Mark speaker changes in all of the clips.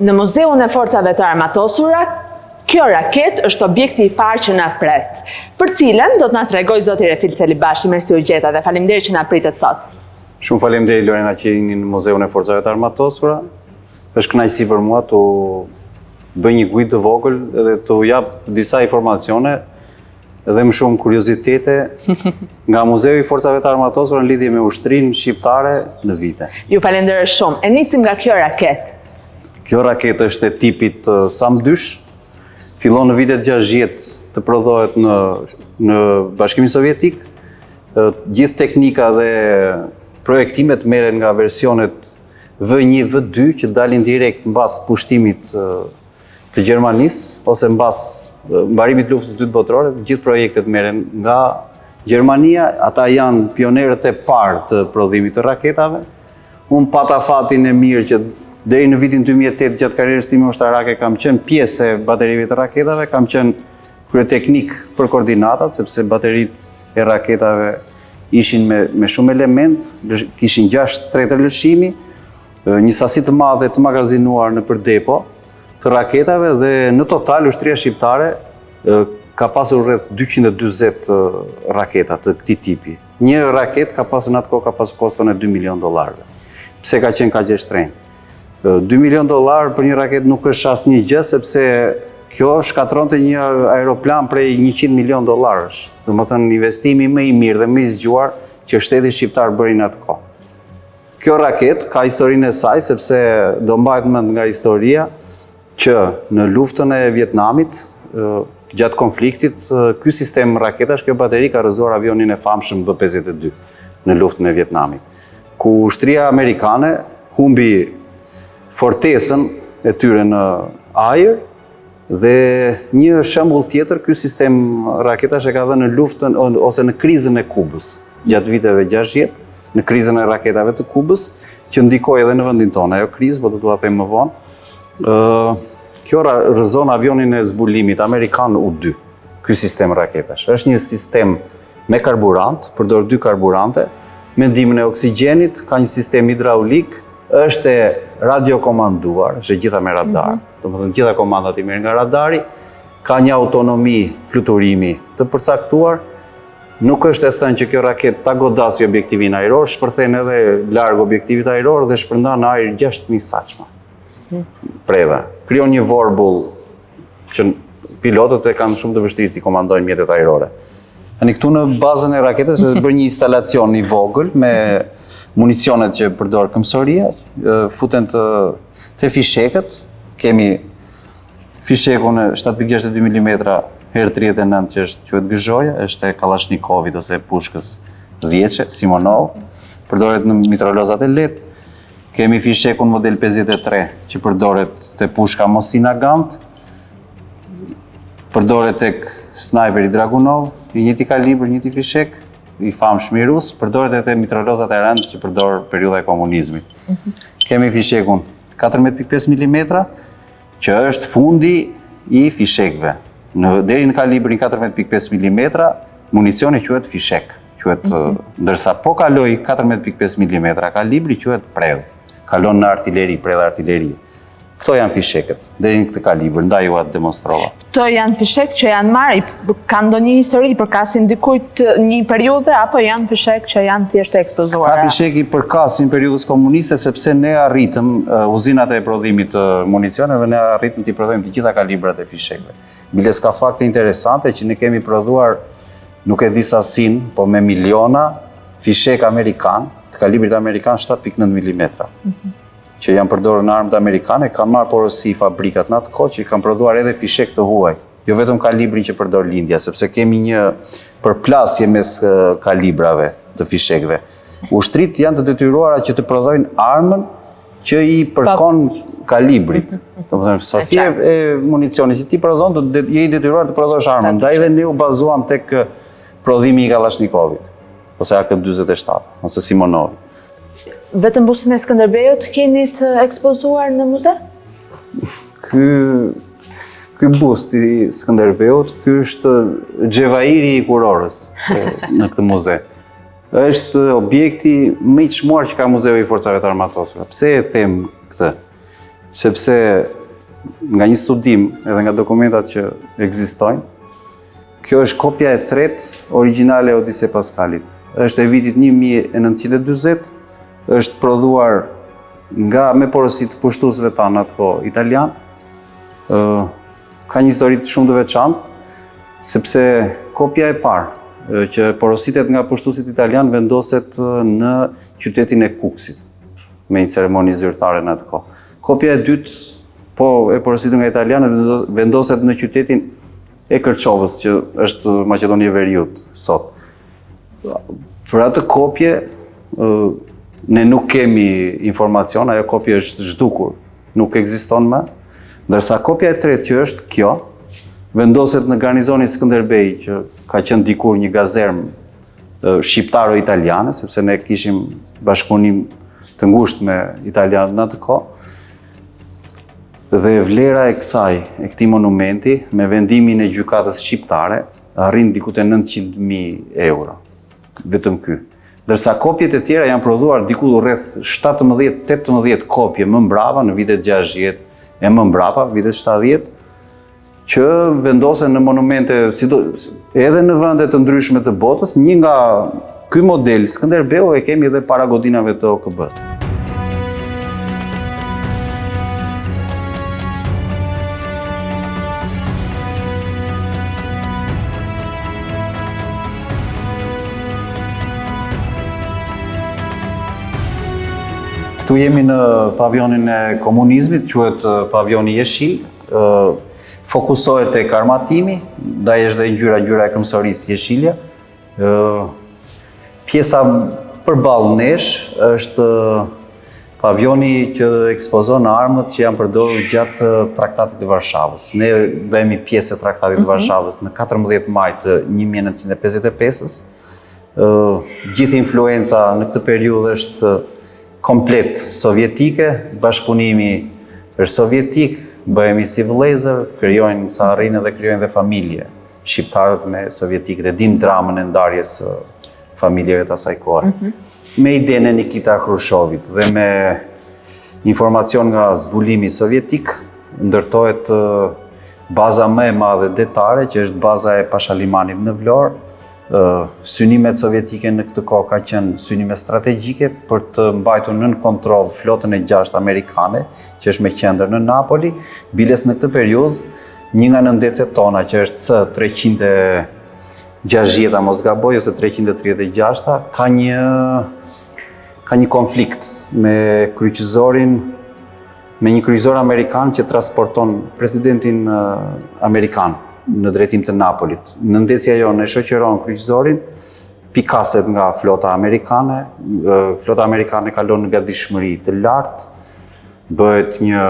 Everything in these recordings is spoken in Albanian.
Speaker 1: Në Muzeun e Forcave të Armatosura, kjo raket është objekti i parë që na pret, për cilën do të na tregoj zoti Refil Celibashi. Mersi u gjeta dhe faleminderit që na pritet sot.
Speaker 2: Shumë faleminderit Lorena që jeni në Muzeun e Forcave të Armatosura. Është kënaqësi për mua të bëj një guid të vogël dhe të jap disa informacione dhe më shumë kuriozitete nga Muzeu i Forcave të Armatosura në lidhje me ushtrinë shqiptare në vite.
Speaker 1: Ju falenderoj shumë. E nisim nga kjo raket.
Speaker 2: Kjo raket është e tipit SAM-2, fillon në vitet 60 të prodhohet në Bashkimin Sovjetik. Gjithë teknika dhe projektimet merren nga versionet V1, V2 që dalin direkt mbas pushtimit të Gjermanisë ose mbas mbarimit të luftës së dytë botërore. Gjithë projektet merren nga Gjermania, ata janë pionerët e parë të prodhimit të raketave. Unë pata fatin e mirë që deri në vitin 2008 gjatë karrierës time ushtarake kam qenë pjesë e baterive të raketave, kam qenë kryeteknik për koordinatat, sepse bateritë e raketave ishin me shumë element, kishin 6 tretë lëshimi, një sasi të madhe të magazinuar në për depo të raketave dhe në total ushtria shqiptare ka pasur rreth 240 raketa të këtij tipi. Një raket ka pasur në atë kohë ka pasur koston e $2 milion. Pse ka qenë kaq e shtrenjtë? $2 milion për një raket nuk është asnjë gjë, sepse kjo shkatronte një aeroplan prej $100 milion. Domethënë investimi më i mirë dhe më i zgjuar që shteti shqiptar bëri në atë kohë. Kjo raket ka historinë e saj, sepse do mbahet mend nga historia që në luftën e Vietnamit, gjatë konfliktit, ky sistem raketash, kjo bateri ka rrëzuar avionin e famshëm B-52 në luftën e Vietnamit, ku ushtria amerikane humbi fortesën e tyre në ajër dhe një shembull tjetër, ky sistem raketash e ka dhënë në luftën ose në krizën e Kubës gjatë viteve 60, në krizën e raketave të Kubës, që ndikoi edhe në vendin tonë. Ajo krizë, po do t'ua them më vonë. Kjo rrëzon avionin e zbulimit amerikan U-2, ky sistem raketash. Është një sistem me karburant, përdor 2 karburante, me ndihmën e oksigjenit, ka një sistem hidraulik, është e radiokomanduar, është gjitha me radar. Domethënë gjitha komandat i merren nga radari, ka një autonomi fluturimi të përcaktuar. Nuk është e thënë që kjo raket ta godasi objektivin ajror, shpërthen edhe larg objektivit ajror dhe shpërndan në ajër 6.000 saçma. Preve. Krijon një vorbull që pilotët e kanë shumë të vështirë të komandojnë mjetet ajrore. Këtu në bazën e raketës është bërë një instalacion i vogël me municionet që përdor këmbësoria, futen te fishekët. Kemi fishekun e 7.62 mm R39 që quhet Gëzhoja, është e Kalashnikovit ose pushkës vjeçe, Simonov, përdoret në mitraillozat e lehtë. Kemi fishekun model 53 që përdoret te pushka Mosin Nagant, përdoret tek snajperi Dragunov, i njëjti kalibër, njëjti fishek, i famshëm i rus, përdoret edhe te mitraillozat e rëndë që përdor periudha e komunizmit. Kemi fishekun 14.5 mm, që është fundi i fishekëve. Deri në kalibrin 14.5 mm, municioni quhet fishek, ndërsa po kaloi 14.5 mm kalibri quhet predh. Kalon në artileri, predh artilerie. Këto janë fishekët, deri në këtë kalibër, ndaj ju atë demonstrova.
Speaker 1: Këto janë fishek që janë marrë, kanë ndonjë histori, përkasin dikujt një periudhe, apo janë fishek që janë thjesht ekspozuara?
Speaker 2: Ka fishek i përkasin periudhës komuniste, sepse ne arritëm uzinat e prodhimit të municioneve, ne arritëm të i prodhojmë të gjitha kalibrat e fishekëve. Biles ka fakte interesante që ne kemi prodhuar, nuk e di sasin, po me miliona fishek amerikan, të kalibrit amerikan 7.9 mm. Që janë përdorur në armët amerikane, kanë marrë porosi fabrikat në atë kohë që kanë prodhuar edhe fishek të huaj. Jo vetëm kalibrin që përdor lindja, sepse kemi një përplasje mes kalibrave të fishekëve. Ushtrit janë të detyruara që të prodhojnë armën që i përkon kalibrit. Domethënë sasia e municionit që ti prodhon, je i detyruar të prodhosh armën. Ndaj dhe ne u bazuam tek prodhimi i Kalashnikovit, ose AK-47, ose Simonovi.
Speaker 1: Vetëm bustin e Skënderbeut keni të ekspozuar në muze?
Speaker 2: Ky bust i Skënderbeut, ky është xhevairi i kurorës në këtë muze. Është objekti më i çmuar që ka Muzeu i Forcave të Armatosura. Pse e them këtë? sepse nga një studim edhe nga dokumentat që ekzistojnë, kjo është kopja e tretë origjinale e Odise Paskalit. Është e vitit 1940, është prodhuar me porosi të pushtuesve tanë atë kohë italian. Ka një histori shumë të veçantë, sepse kopja e parë që porositet nga pushtuesit italian vendoset në qytetin e Kuksit, me një ceremoni zyrtare në atë kohë. Kopja e dytë, po e porositur nga italianët, vendoset në qytetin e Kërçovës, që është Maqedonia e Veriut sot. Për atë kopje, ne nuk kemi informacion, ajo kopje është zhdukur, nuk ekziston më, ndërsa kopja e tretë që është kjo, vendoset në garnizonin Skënderbej, që ka qenë dikur një gazermë shqiptaro-italiane, sepse ne kishim bashkëpunim të ngushtë me italianët në atë kohë. Dhe vlera e këtij monumenti, me vendimin e gjykatës shqiptare, arrin diku te 900.000 euro. Vetëm ky. Ndërsa kopjet e tjera janë prodhuar diku rreth 17-18 kopje më mbrapa në vitet 60 e më mbrapa, vitet 70, që vendosen në monumente edhe në vende të ndryshme të botës. Një nga ky model Skënderbeu e kemi edhe para godinave të OKB-s. Këtu jemi në pavionin e komunizmit, quhet pavioni jeshil, fokusohet tek armatimi, ndaj është dhe ngjyra e kremsorisë jeshilja. Pjesa përballë nesh është pavioni që ekspozon armët që janë përdorur gjatë Traktatit të Varshavës. Ne bëhemi pjesë e Traktatit të Varshavës në 14 maj të 1955-s. Gjithë influenca në këtë periudhë është komplet sovjetike, bashkëpunimi është sovjetik, bëhemi si vëllezër, krijojnë sa arrin edhe krijojnë dhe familje shqiptarët me sovjetikët, e dim dramën e ndarjes së familjeve të asaj kohe. Me idenë e Nikita Khrushchevit dhe me informacion nga zbulimi sovjetik, ndërtohet baza më e madhe detare, që është baza e Pashalimanit në Vlorë. Synimet sovjetike në këtë kohë ka qenë synime strategjike për të mbajtur nën kontroll flotën e 6 amerikane, që është me qendër në Napoli. Biles në këtë periudhë, një nga nëndecet tona, që është C-360, mos gaboj, ose 336, ka një konflikt me një kryqëzor amerikan që transporton presidentin amerikan në drejtim të Napolit. Nëndecja jonë e shoqëron kryqëzorin, pikaset nga flota amerikane. Flota amerikane kalon në gatishmëri të lartë, bëhet një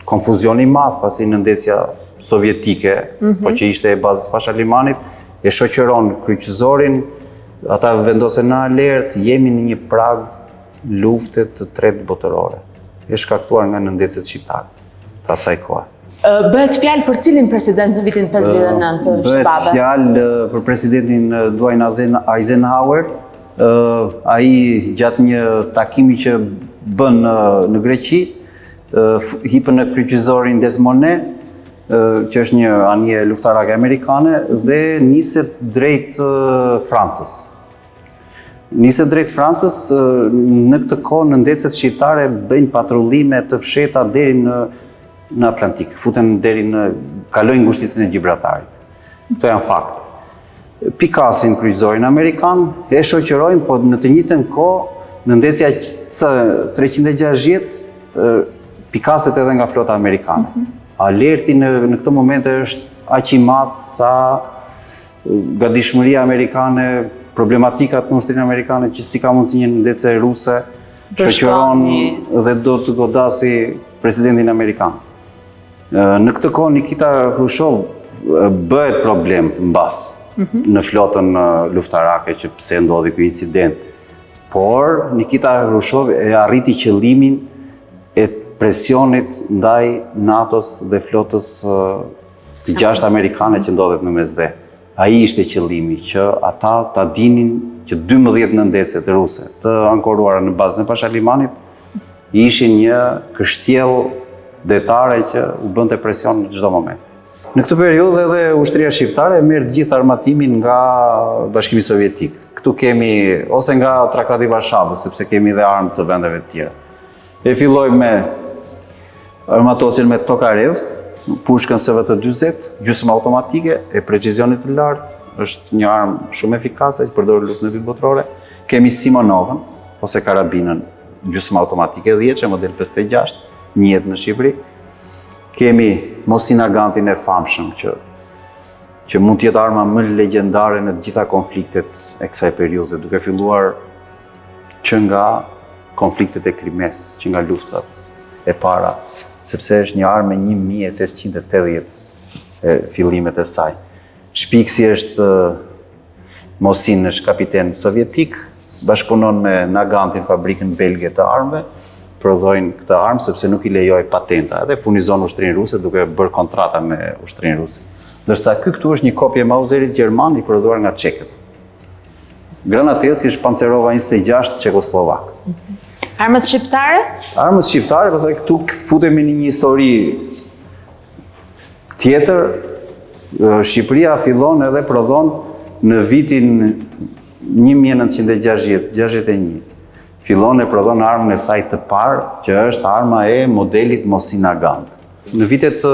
Speaker 2: konfuzion i madh pasi nëndecja sovjetike, po që ishte e bazës Pashalimanit, e shoqëron kryqëzorin, ata vendosen në alert, jemi në një prag lufte të tretë botërore. E shkaktuar nga nëndecet shqiptare të asaj kohe.
Speaker 1: Bëhet fjalë për cilin president në vitin 59 të Shqipave?
Speaker 2: Bëhet fjalë për presidentin Dwight Eisenhower. Ai gjatë një takimi që bën në Greqi, hipën në kryqëzorin Desmonet, që është një anije luftarake amerikane, dhe niset drejt Francës. Në këtë kohë nëndecet shqiptare bëjnë patrullime të fsheta deri në Atlantik, kalojnë ngushticën e Gibraltarit. Këto janë fakte. Pikasin kryqëzorin amerikan, e shoqërojnë, po në të njëjtën kohë nëndecja C-360 pikaset edhe nga flota amerikane. Alerti në këtë moment është aq i madh sa gatishmëria amerikane, problematikat në ushtrinë amerikane, që si ka mundësi një nëndece ruse shoqëron dhe do të godasi presidentin amerikan. Në këtë kohë Nikita Khrushchev bëhet problem mbas në flotën luftarake, që pse ndodhi ky incident. Por Nikita Khrushchev e arriti qëllimin e presionit ndaj NATO-s dhe flotës të 6 amerikane që ndodhet në Mesdhe. Ai ishte qëllimi, që ata ta dinin që 12 nëndecet ruse të ankoruara në bazën e Pashalimanit ishin një kështjell detare që u bënte presion në çdo moment. Në këtë periudhë edhe ushtria shqiptare merr të gjithë armatimin nga Bashkimi Sovjetik. Këtu kemi ose nga Traktati i Varshavës, sepse kemi dhe armë të vendeve të tjera. E filloj me armatosjen me Tokarev, pushkën SVT-40, gjysmë automatike e precizionit të lartë, është një armë shumë efikase që përdoret në luftën e dytë botërore. Kemi Simonovën ose karabinën gjysmë automatike 10 që model 56, njihet në Shqipëri. Kemi Mosin Nagantin e famshëm që mund të jetë arma më legjendare në të gjitha konfliktet e kësaj periudhe, duke filluar që nga konfliktet e Krimes, që nga luftat e para, sepse është një armë me 1880 fillimet e saj. Shpiksi është Mosin, është kapiten sovjetik, bashkëpunon me Nagantin fabrikën belge të armëve, prodhojnë këtë armë sepse nuk i lejoj patenta, edhe furnizon ushtrinë ruse duke bërë kontrata me ushtrinë ruse. Ndërsa këtu është një kopje Mauserit gjerman i prodhuar nga çekët. Granateci është Pancerova 26 çekoslovak.
Speaker 1: Armët shqiptare?
Speaker 2: Armët shqiptare, pastaj këtu futemi në një histori tjetër. Shqipëria fillon edhe prodhon në vitin 1960-61. Fillon e prodhon armën e saj të parë, që është arma e modelit Mosin Nagant. Në vitet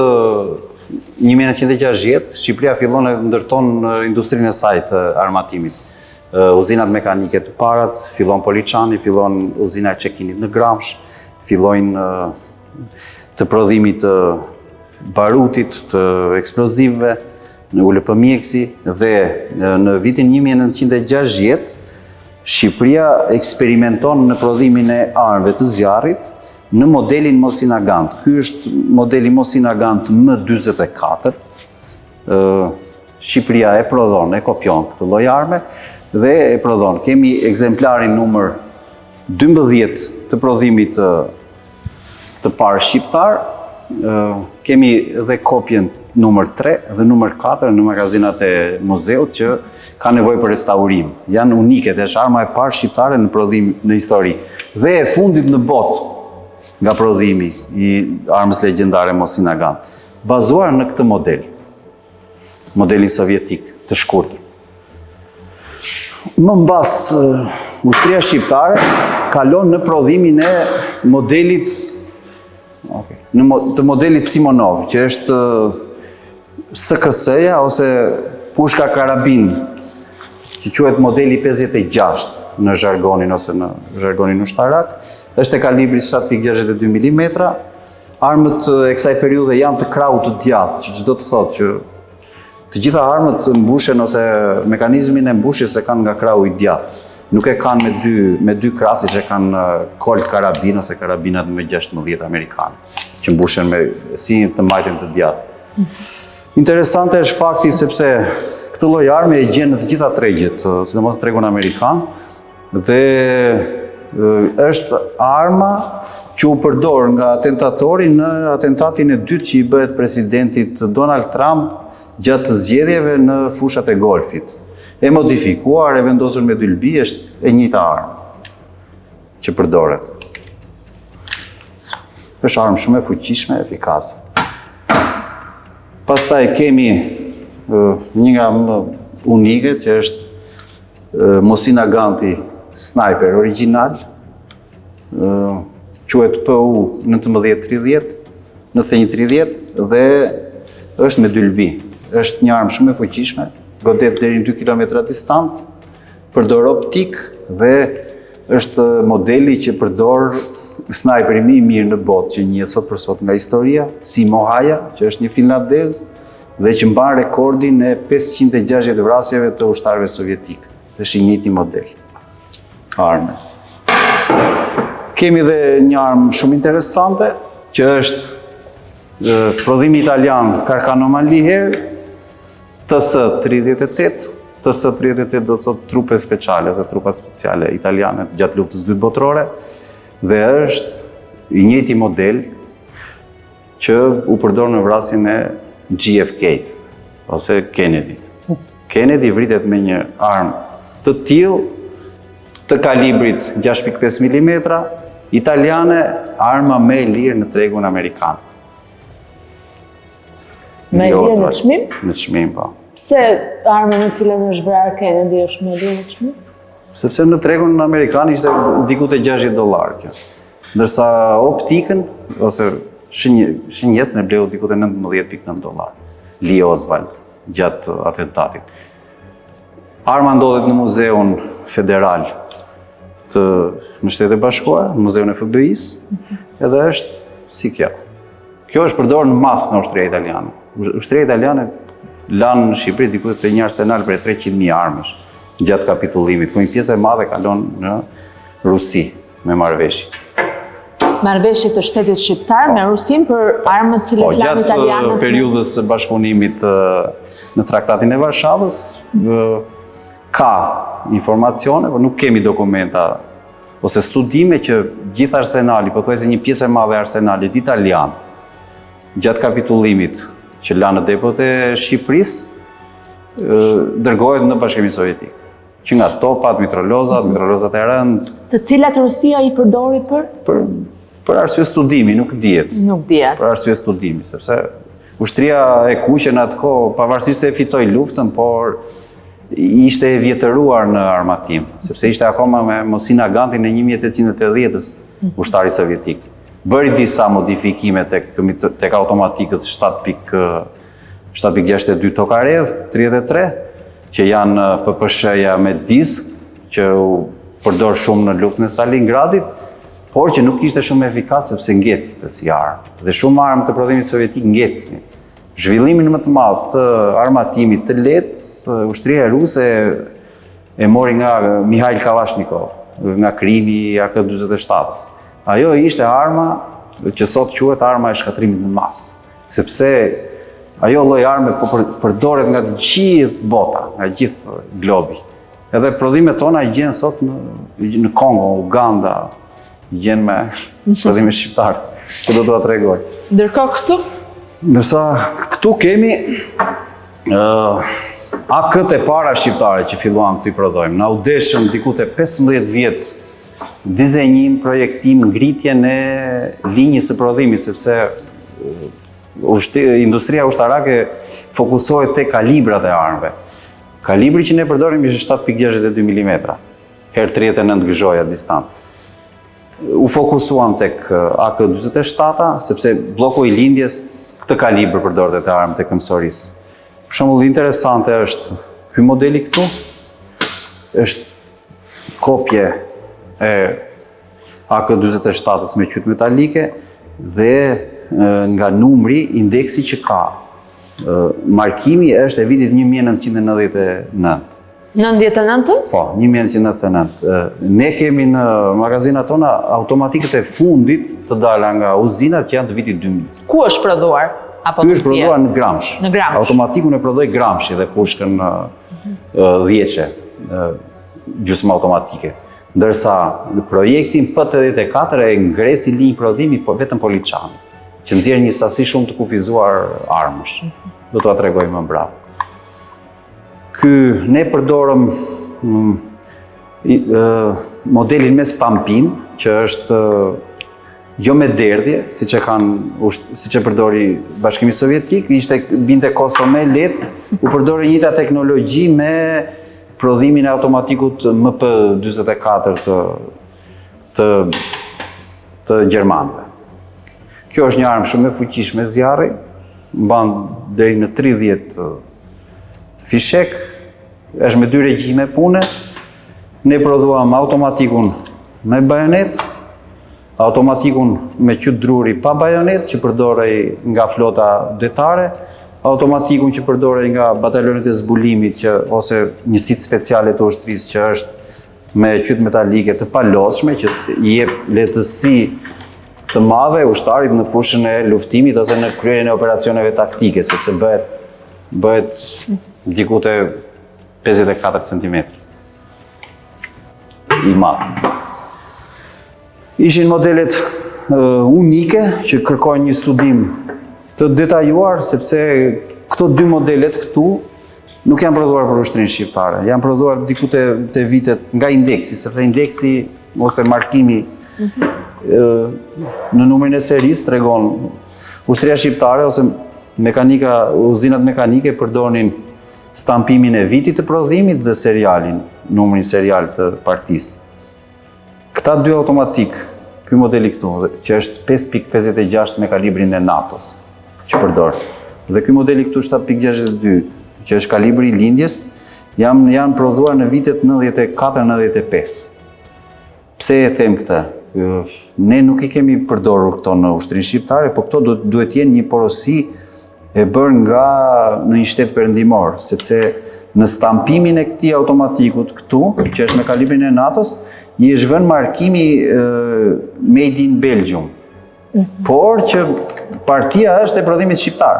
Speaker 2: 1960, Shqipëria fillon e ndërton industrinë e saj të armatimit. Uzinat mekanike të parat, fillon Poliçani, fillon uzina e Çekinit në Gramsh, fillojnë të prodhimit të barutit, të eksplozivëve, në ULP Mjeksi, dhe në vitin 1960, Shqipëria eksperimenton në prodhimin e armëve të zjarrit në modelin Mosin Nagant. Ky është modeli Mosin Nagant M24. Shqipëria e prodhon, e kopjon këtë lloj arme dhe e prodhon. Kemi ekzemplarin numër 12 të prodhimit të parë shqiptar. Kemi dhe kopjen numër 3 dhe numër 4 në magazinat e muzeut që ka nevojë për restaurim. Janë unike, është arma e parë shqiptare në prodhim në histori. Dhe e fundit në botë nga prodhimi i armës legjendare Mosin Nagant, bazuar në këtë model, modelin sovjetik të shkurtër. Më mbas, ushtria shqiptare kalon në prodhimin e modelit të modelit Simonov, që është SKS-ja ose pushka karabin, që quhet modeli 56 në zhargonin ose në zhargonin ushtarak, është e kalibrit 7.62 mm. Armët e kësaj periudhe janë të krahut të djathtë, që çdo të thotë që të gjitha armët mbushen ose mekanizmin e mbushjes e kanë nga krahu i djathtë. Nuk e kanë me dy krasi që kanë Colt karabin ose karabinat me 16 amerikanë, që mbushen me si të majtën të djathtë. Interesante është fakti sepse këtë lloj arme e gjen në të gjitha tregjet, sidomos në tregun amerikan, dhe është arma që u përdor nga atentatori në atentatin e dytë që i bëhet presidentit Donald Trump gjatë të zgjedhjeve në fushat e golfit. E modifikuar, e vendosur me dylbi, është e njëjta armë që përdoret. Është armë shumë e fuqishme, efikase. Pastaj kemi një nga më unike, që është Mosin Naganti sniper original, quhet PU 1930, 9130, dhe është me dylbi. Është një armë shumë e fuqishme, godet deri në 2 km distancë, përdor optik dhe është modeli që përdor snajperi më i mirë në botë që njihet sot për sot nga historia, Simo Haja, që është një finlandez dhe që mban rekordin e 560 vrasjeve të ushtarëve sovjetik. Është i njëjti model arme. Kemi dhe një armë shumë interesante, që është prodhimi italian Carcano Manliher, TS-38. TS-38 do të thotë trupe speciale ose trupa speciale italiane gjatë luftës dytë botërore, dhe është i njëjti model që u përdor në vrasjen e JFK-t ose Kennedy-t. Kennedy vritet me një armë të tillë, të kalibrit 6.5 mm, italiane arma më e lirë në tregun amerikan.
Speaker 1: Me lirë në çmim?
Speaker 2: Në çmim, po.
Speaker 1: Pse armën e cilën është vrarë Kennedy është me lirë në çmim?
Speaker 2: Sepse në tregun amerikan ishte diku te $60 kjo. Ndërsa optikën ose shënjesën e bleu diku te $19.9. Lee Oswald gjatë atentatit. Arma ndodhet në Muzeun Federal në Shtetet e Bashkuara, në Muzeun e FBI-s, edhe është si kjo. Kjo është përdorur në masë nga ushtria italiane. Ushtria italiane lanë në Shqipëri diku te një arsenal për 300.000 armësh gjatë kapitullimit, ku një pjesë e madhe kalon në Rusi me marrëveshje.
Speaker 1: Marrëveshje të shtetit shqiptar me Rusin për armët të cilat lanë italianët.
Speaker 2: Gjatë periudhës së bashkëpunimit në Traktatin e Varshavës ka informacione, por nuk kemi dokumenta ose studime që gjithë arsenali, pothuajse një pjesë e madhe e arsenalit italian gjatë kapitullimit që lanë në depot e Shqipërisë dërgohet në Bashkimin Sovjetik. Që nga topat, mitrolozat e rëndë.
Speaker 1: Të cilat Rusia i përdori
Speaker 2: për arsye studimi, nuk dihet.
Speaker 1: Nuk dihet.
Speaker 2: Për arsye studimi, sepse ushtria e kuqe në atë kohë, pavarësisht se e fitoi luftën, por ishte e vjetëruar në armatim, sepse ishte akoma me Mosina Gantin e 1880-s ushtari sovjetik. Bëri disa modifikime tek automatikët 7.62 Tokarev 33, që janë PPSH-ja me disk, që u përdor shumë në luftën e Stalingradit, por që nuk ishte shumë efikas sepse ngecte si armë. Dhe shumë armë të prodhimit sovjetik ngecnin. Zhvillimin më të madh të armatimit të lehtë, ushtria ruse e mori nga Mikhail Kalashnikov, nga krimi i AK-47-s. Ajo ishte arma që sot quhet arma e shkatrimit në masë, sepse ajo lloj arme përdoret nga të gjithë bota, nga gjithë globi. Edhe prodhimet tona i gjen sot në Kongo, Uganda, i gjen me prodhime shqiptare, që do t'ua tregoj. Ndërsa këtu kemi AK-t e para shqiptare që filluam të i prodhojmë. Na u deshëm diku te 15 vjet dizenjim, projektim, ngritjen e linjës së prodhimit, sepse industria ushtarake fokusohet te kalibrat e armëve. Kalibri që ne përdorim ishte 7.62 mm, her 39 gëzhoja distant. U fokusuam tek AK-47, sepse bloku i lindjes këtë kalibër përdoret te armët e këmbësorisë. Për shembull, interesante është ky modeli këtu, është kopje e AK-47-s me qytë metalike dhe nga numri, indeksi që ka. Markimi është e vitit 1999.
Speaker 1: 99?
Speaker 2: Po, 1999. Ne kemi në magazinat tona automatikët e fundit të dala nga uzinat që janë të vitit 2000.
Speaker 1: Ku është prodhuar?
Speaker 2: Ky është prodhuar në Gramsh.
Speaker 1: Në Gramsh.
Speaker 2: Automatikun e prodhoi Gramshi dhe pushkën 10 gjysmë automatike. Ndërsa në projektin P84 e ngresi linjë prodhimi vetëm Poliçani, që nxjerr një sasi shumë të kufizuar armësh. Do t'ua tregoj më mbrapa. Ne përdorëm modelin me stampim, që është jo me derdhje, siç e përdori Bashkimi Sovjetik, binte kosto me lehtë, u përdori njëjta teknologji me prodhimin e automatikut MP-44 të gjermanëve. Kjo është një armë shumë e fuqishme zjarri, mban deri në 30 fishek, është me 2 regjime pune. Ne prodhuam automatikun me bajonet, automatikun me qytet druri pa bajonet, që përdorej nga flota detare, automatikun që përdorej nga batalionet e zbulimit ose njësitë speciale të ushtrisë, që është me qytet metalike të palodhshme, që i jep lehtësi të madhe ushtarit në fushën e luftimit ose në kryerjen e operacioneve taktike, sepse bëhet diku te 54 cm. I madh. Ishin modelet unike që kërkojnë një studim të detajuar, sepse këto 2 modelet këtu nuk janë prodhuar për ushtrinë shqiptare, janë prodhuar diku te vitet nga indeksi, sepse indeksi ose markimi në numrin e serisë tregon ushtria shqiptare ose uzinat mekanike përdonin stampimin e vitit të prodhimit dhe serialin, numrin serial të partisë. Këta dy automatik, ky modeli këtu, që është 5.56 me kalibrin e NATO-s, që përdor, dhe ky modeli këtu 7.62, që është kalibri i lindjes, janë prodhuar në vitet 94-95. Pse e them këtë? Ne nuk i kemi përdorur këto në ushtrinë shqiptare, po këto duhet jenë një porosi e bërë nga në një shtet perëndimor, sepse në stampimin e këtij automatikut këtu, që është me kalibrin e NATO-s, i është vënë markimi Made in Belgium. Por që partia është e prodhimit shqiptar,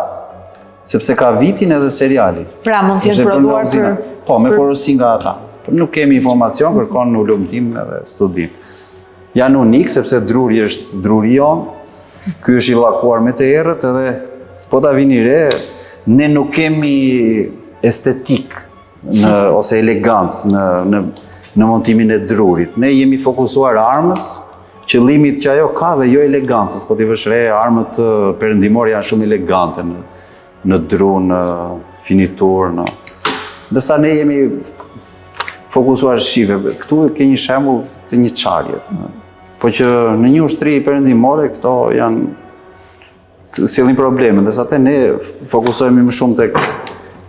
Speaker 2: sepse ka vitin edhe serialin.
Speaker 1: Pra mund të jenë prodhuar për...
Speaker 2: Po, me porosi nga ata. Nuk kemi informacion, kërkon në ulëmtim edhe studim. Janë unik, sepse druri është druri jonë, ky është i llakuar me të errët edhe po ta vini re, ne nuk kemi estetik ose elegancë në montimin e drurit. Ne jemi fokusuar armës, qëllimit që ajo ka dhe jo elegancës, po t'i vësh re, armët perëndimore janë shumë elegante në dru, në finitur, ndërsa ne jemi fokusuar shive. Këtu ke një shembull të një çarje. Po që në një ushtri perëndimore këto janë sjellin probleme, ndërsa te ne fokusohemi më shumë tek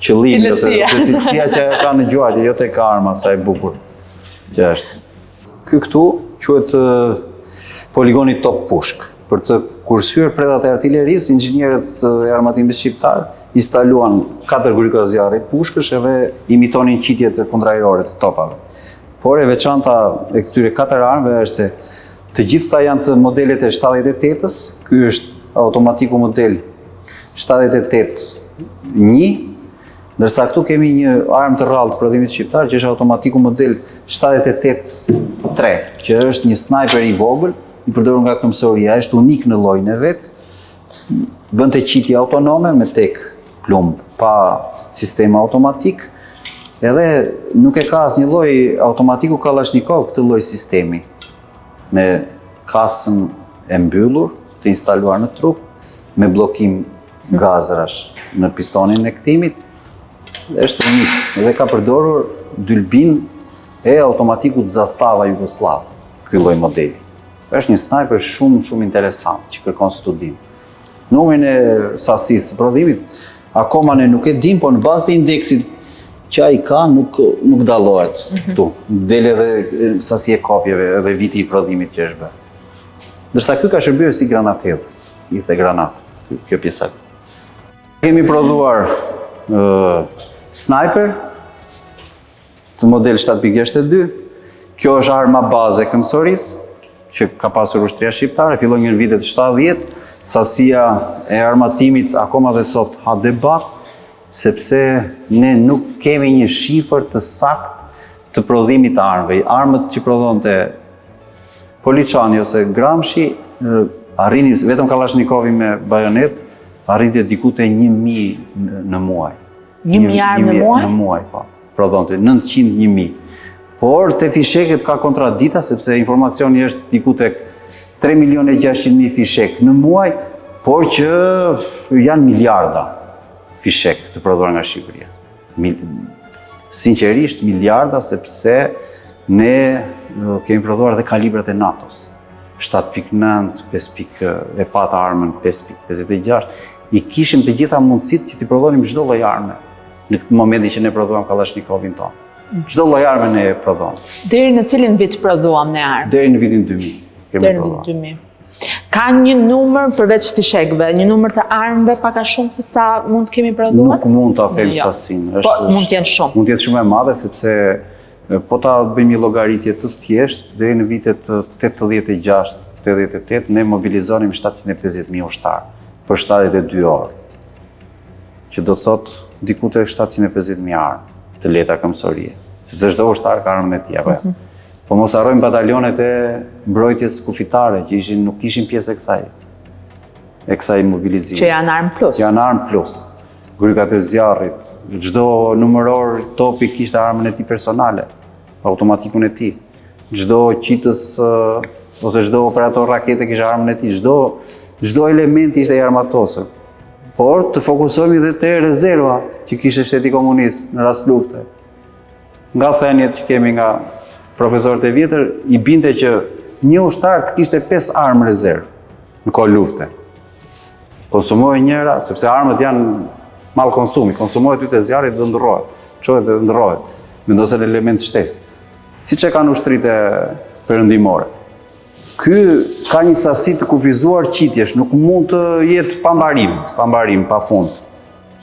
Speaker 2: qëllimi ose cilësia që ka në gjuajtje, jo tek arma sa e bukur që është. Ky këtu quhet poligoni Top Pushk. Për të kursyer predat e artillerisë, inxhinierët e armatimit shqiptar instaluan 4 gryka zjarri pushkësh edhe imitonin qitjet kontraerore të topave. Por e veçanta e këtyre 4 armëve është se të gjitha janë të modelet e 78-s, ky është automatiku model 78-1, ndërsa këtu kemi një armë të rrallë të prodhimit shqiptar, që është automatiku model 78-3, që është një sniper i vogël, i përdorur nga këmbësoria, është unik në llojin e vet, bën të qitje autonome me tek plumb, pa sistem automatik, edhe nuk e ka asnjë lloj automatiku Kalashnikov këtë lloj sistemi, me kasën e mbyllur, të instaluar në trup, me bllokim gazrash në pistonin e kthimit, është unik, dhe ka përdorur dylbin e automatikut Zastava Jugoslav, ky lloj modeli. Është një sniper shumë interesant që kërkon studim. Numrin e sasisë së prodhimit akoma ne nuk e dim, po në bazë të indeksit që ai ka nuk dallohet këtu. Del edhe sasi e kopjeve edhe viti i prodhimit që është bërë. Ndërsa ky ka shërbyer si granatedhës, i the granat, kjo pjesa. Kemi prodhuar sniper të model 7.62. Kjo është arma baze e këmbësorisë, që ka pasur ushtria shqiptare, fillon nga vitet 70, sasia e armatimit akoma dhe sot ha debat, sepse ne nuk kemi një shifër të sakt të prodhimit të armëve. Armët që prodhonte Poliçani ose Gramshi, arrinin, vetëm Kalashnikov me bajonet, arrinte diku te 1000 në muaj.
Speaker 1: 1000 armë në muaj?
Speaker 2: Në muaj, po. Prodhonte 900-1000. Por te fisheket ka kontradita, sepse informacioni është diku tek 3.600.000 fishek në muaj, por që janë miliarda fishek të prodhuar nga Shqipëria. Sinqerisht miliarda, sepse ne kemi prodhuar dhe kalibrat e NATO-s. 7.9, 5. E pata armën 5.56. I kishim të gjitha mundësit që t'i prodhonim çdo lloj arme në këtë momenti që ne prodhuam Kalashnikovin tonë. Çdo lloj arme ne e prodhon.
Speaker 1: Deri në cilin vit prodhuam ne armë?
Speaker 2: Deri në vitin 2000.
Speaker 1: Deri në vitin 2000. Ka një numër përveç fishekëve, një numër të armëve pak a shumë se sa mund të kemi prodhuar?
Speaker 2: Nuk mund ta them sasinë.
Speaker 1: Po mund të jenë shumë.
Speaker 2: Mund të jetë shumë e madhe, sepse po ta bëjmë një llogaritje të thjeshtë, deri në vitet 86-88 ne mobilizonim 750.000 ushtar për 72 orë. Që do të thotë diku te 750.000 armë të leta këmbësorie, sepse çdo ushtar ka armën e tij apo jo. Po mos harrojmë batalionet e mbrojtjes kufitare që nuk kishin pjesë e kësaj mobilizimi.
Speaker 1: Që janë armë plus.
Speaker 2: Janë armë plus. Grykat e zjarrit, çdo numëror topi kishte armën e tij personale, automatikun e tij. Çdo qitës ose çdo operator rakete kishte armën e tij, çdo element ishte i armatosur. por të fokusohemi dhe te rezerva që kishte shteti komunist në rast lufte. Nga thënjet që kemi nga profesorët e vjetër, i binte që një ushtar të kishte 5 armë rezervë në kohë lufte. Konsumohej njëra, sepse armët janë mall konsumi, konsumohet yt e zjarrit dhe ndërrohet, çohet dhe ndërrohet, vendoset në element shtesë. Siç e kanë ushtritë perëndimore. Ky ka një sasi të kufizuar qitjesh, nuk mund të jetë pambarim, pafund.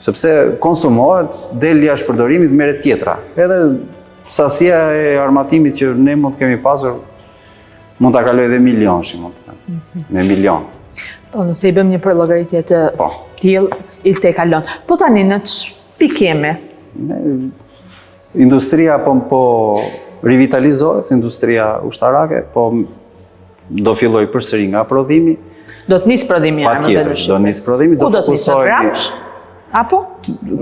Speaker 2: Sepse konsumohet, del jashtë përdorimit, merret tjetra. Edhe sasia e armatimit që ne mund të kemi pasur mund ta kalojë edhe milion, me milion.
Speaker 1: Po, nëse i bëm një llogaritje të tillë, i te kalon. Po tani në ç'pikë jemi?
Speaker 2: Industria po rivitalizohet, industria ushtarake, po do filloj përsëri nga prodhimi.
Speaker 1: Do të nisë prodhimi armëve në Shqipëri.
Speaker 2: Do nisë prodhimi, do fokusohemi.
Speaker 1: Gramsh? Apo?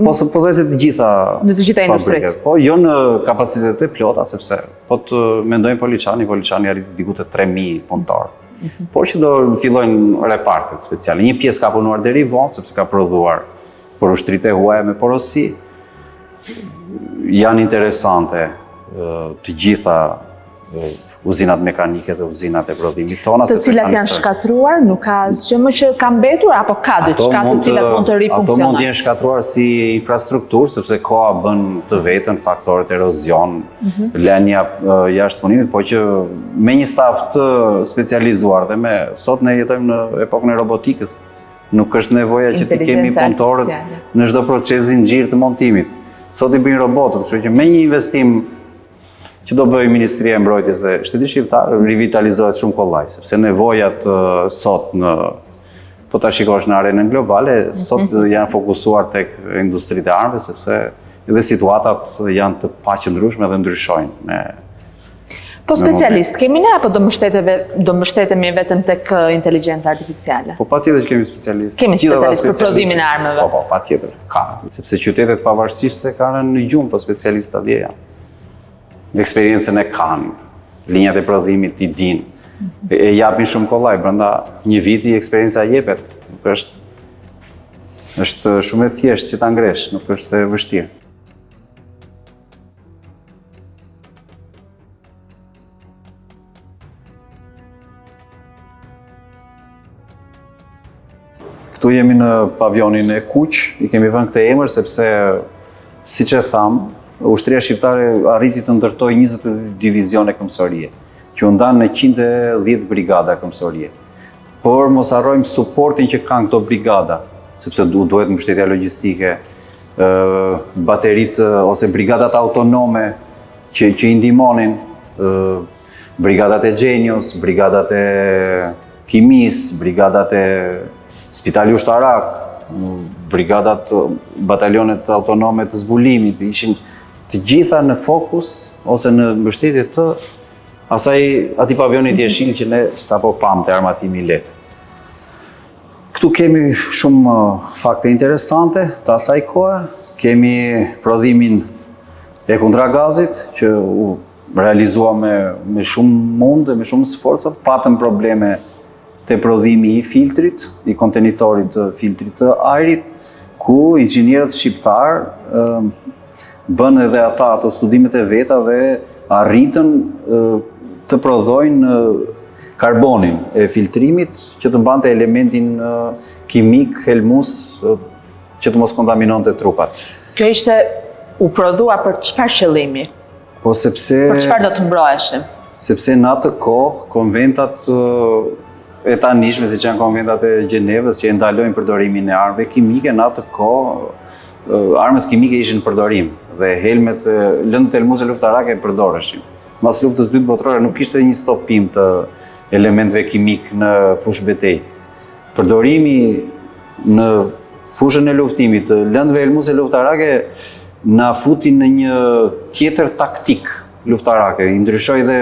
Speaker 2: Po thoj se të gjitha
Speaker 1: në të gjitha industritë.
Speaker 2: Po jo në kapacitete plota, sepse po të mendojmë Poliçani arriti diku te 3000 punëtorë. Por që do fillojnë repartet speciale. Një pjesë ka punuar deri vonë, sepse ka prodhuar për ushtritë e huaja me porosi. Janë interesante të gjitha uzinat mekanike dhe uzinat e prodhimit tona.
Speaker 1: Të cilat janë shkatruar, nuk ka asgjë më që ka mbetur, apo ka diçka të cilat mund të rifunksionojnë?
Speaker 2: Ato mund të jenë shkatruar si infrastrukturë, sepse koha bën të vetën faktorët erozion, lënia jashtë punimit, po që me një staf të specializuar dhe sot ne jetojmë në epokën e robotikës. Nuk është nevoja që të kemi punëtorët në çdo proces zinxhir të montimit. Sot i bëjnë robotët, kështu që me një investim që do bëjë Ministria e Mbrojtjes dhe Shteti Shqiptar, rivitalizohet shumë kollaj, sepse nevojat sot po ta shikosh në arenën globale, sot janë fokusuar tek industritë e armëve, sepse edhe situatat janë të paqëndrueshme dhe ndryshojnë.
Speaker 1: Po specialist kemi ne apo do mbështetemi vetëm tek inteligjenca artificiale?
Speaker 2: Po patjetër që kemi specialist.
Speaker 1: Kemi specialist për prodhimin e armëve.
Speaker 2: Po patjetër ka, sepse qytetet pavarësisht se kanë në gjumë, po specialistat atje janë. Eksperiencën e kanë, linjat e prodhimit i din, e japin shumë kollaj, brenda një viti eksperienca jepet, nuk është shumë e thjeshtë që ta ngresh, nuk është e vështirë. Këtu jemi në pavionin e Kuq, i kemi vënë këtë emër sepse, siç e tham, ushtria shqiptare arriti të ndërtojë 20 divizione këmbësorie, që u ndanë në 110 brigada këmbësorie. Por mos harrojmë suportin që kanë këto brigada, sepse duhet mbështetja logjistike, bateritë ose brigadat autonome që i ndihmonin, brigadat e Gjenios, brigadat e Kimis, brigadat e Spitali Ushtarak, brigadat, batalionet autonome të zbulimit, ishin të gjitha në fokus ose në mbështetje të atij pavionit jeshil që ne sapo pam të armatimi i lehtë. Këtu kemi shumë fakte interesante të asaj kohe. Kemi prodhimin e kontragazit që u realizua me shumë mundë, me shumë sforca, patëm probleme të prodhimi i filtrit, i kontenitorit të filtrit të ajrit, ku inxhinierët shqiptar bën edhe ata ato studimet e veta dhe arritën të prodhojnë karbonin e filtrimit që të mbante elementin kimik, helmus, që të mos kontaminonte trupat.
Speaker 1: Kjo ishte u prodhua për çfarë qëllimi?
Speaker 2: Po sepse...
Speaker 1: Për çfarë do të mbroheshim?
Speaker 2: Sepse në atë kohë, konventat e tanishme, si që janë konventat e Gjenevës, që e ndalojnë përdorimin e armëve kimike, në atë kohë, armët kimike ishin në përdorim dhe helmet, lëndët helmuse luftarake përdoreshin. Mas luftës dytë botërore nuk ishte një stopim të elementve kimik në fushë betej. Përdorimi në fushën e luftimit të lëndëve helmuse luftarake na futin në një tjetër taktik luftarake, i ndryshoi dhe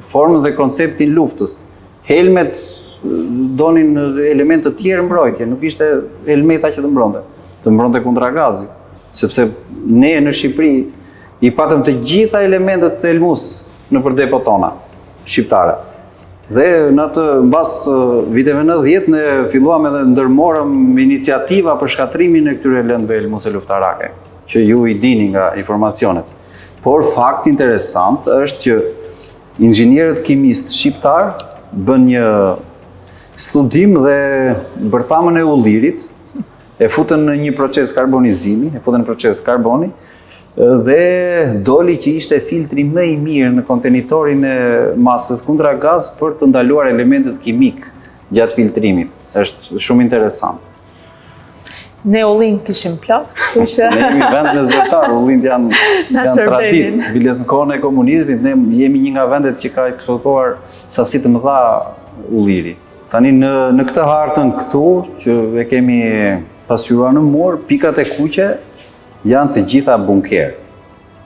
Speaker 2: formën dhe konceptin luftës. Helmet donin element të tjerë mbrojtje, nuk ishte helmeta që të mbronte kontragazi, sepse ne në Shqipëri i patëm të gjitha elementet të helmus në përdepo tona shqiptare. Dhe në atë mbas viteve 90 ne filluam edhe ndërmorëm iniciativa për shkatrimin e këtyre lëndëve elmuse luftarake, që ju i dini nga informacionet. Por fakt interesant është që inxhinierët kimistë shqiptar bën një studim dhe bërthamën e ullirit e futën në një proces karbonizimi, e futën në proces karboni, dhe doli që ishte filtri më i mirë në kontenitorin e maskës kundra gaz për të ndaluar elementet kimik gjatë filtrimit. Është shumë interesant.
Speaker 1: Ne ullin kishim plot, kështu që...
Speaker 2: Ne jemi vend me zdërtar, ullin janë tradit. Biles në kohën e komunizmit, ne jemi një nga vendet që ka eksploatuar sasi të mëdha ulliri. Tani në këtë hartën këtu, që e kemi pasqyruar në mur, pikat e kuqe janë të gjitha bunker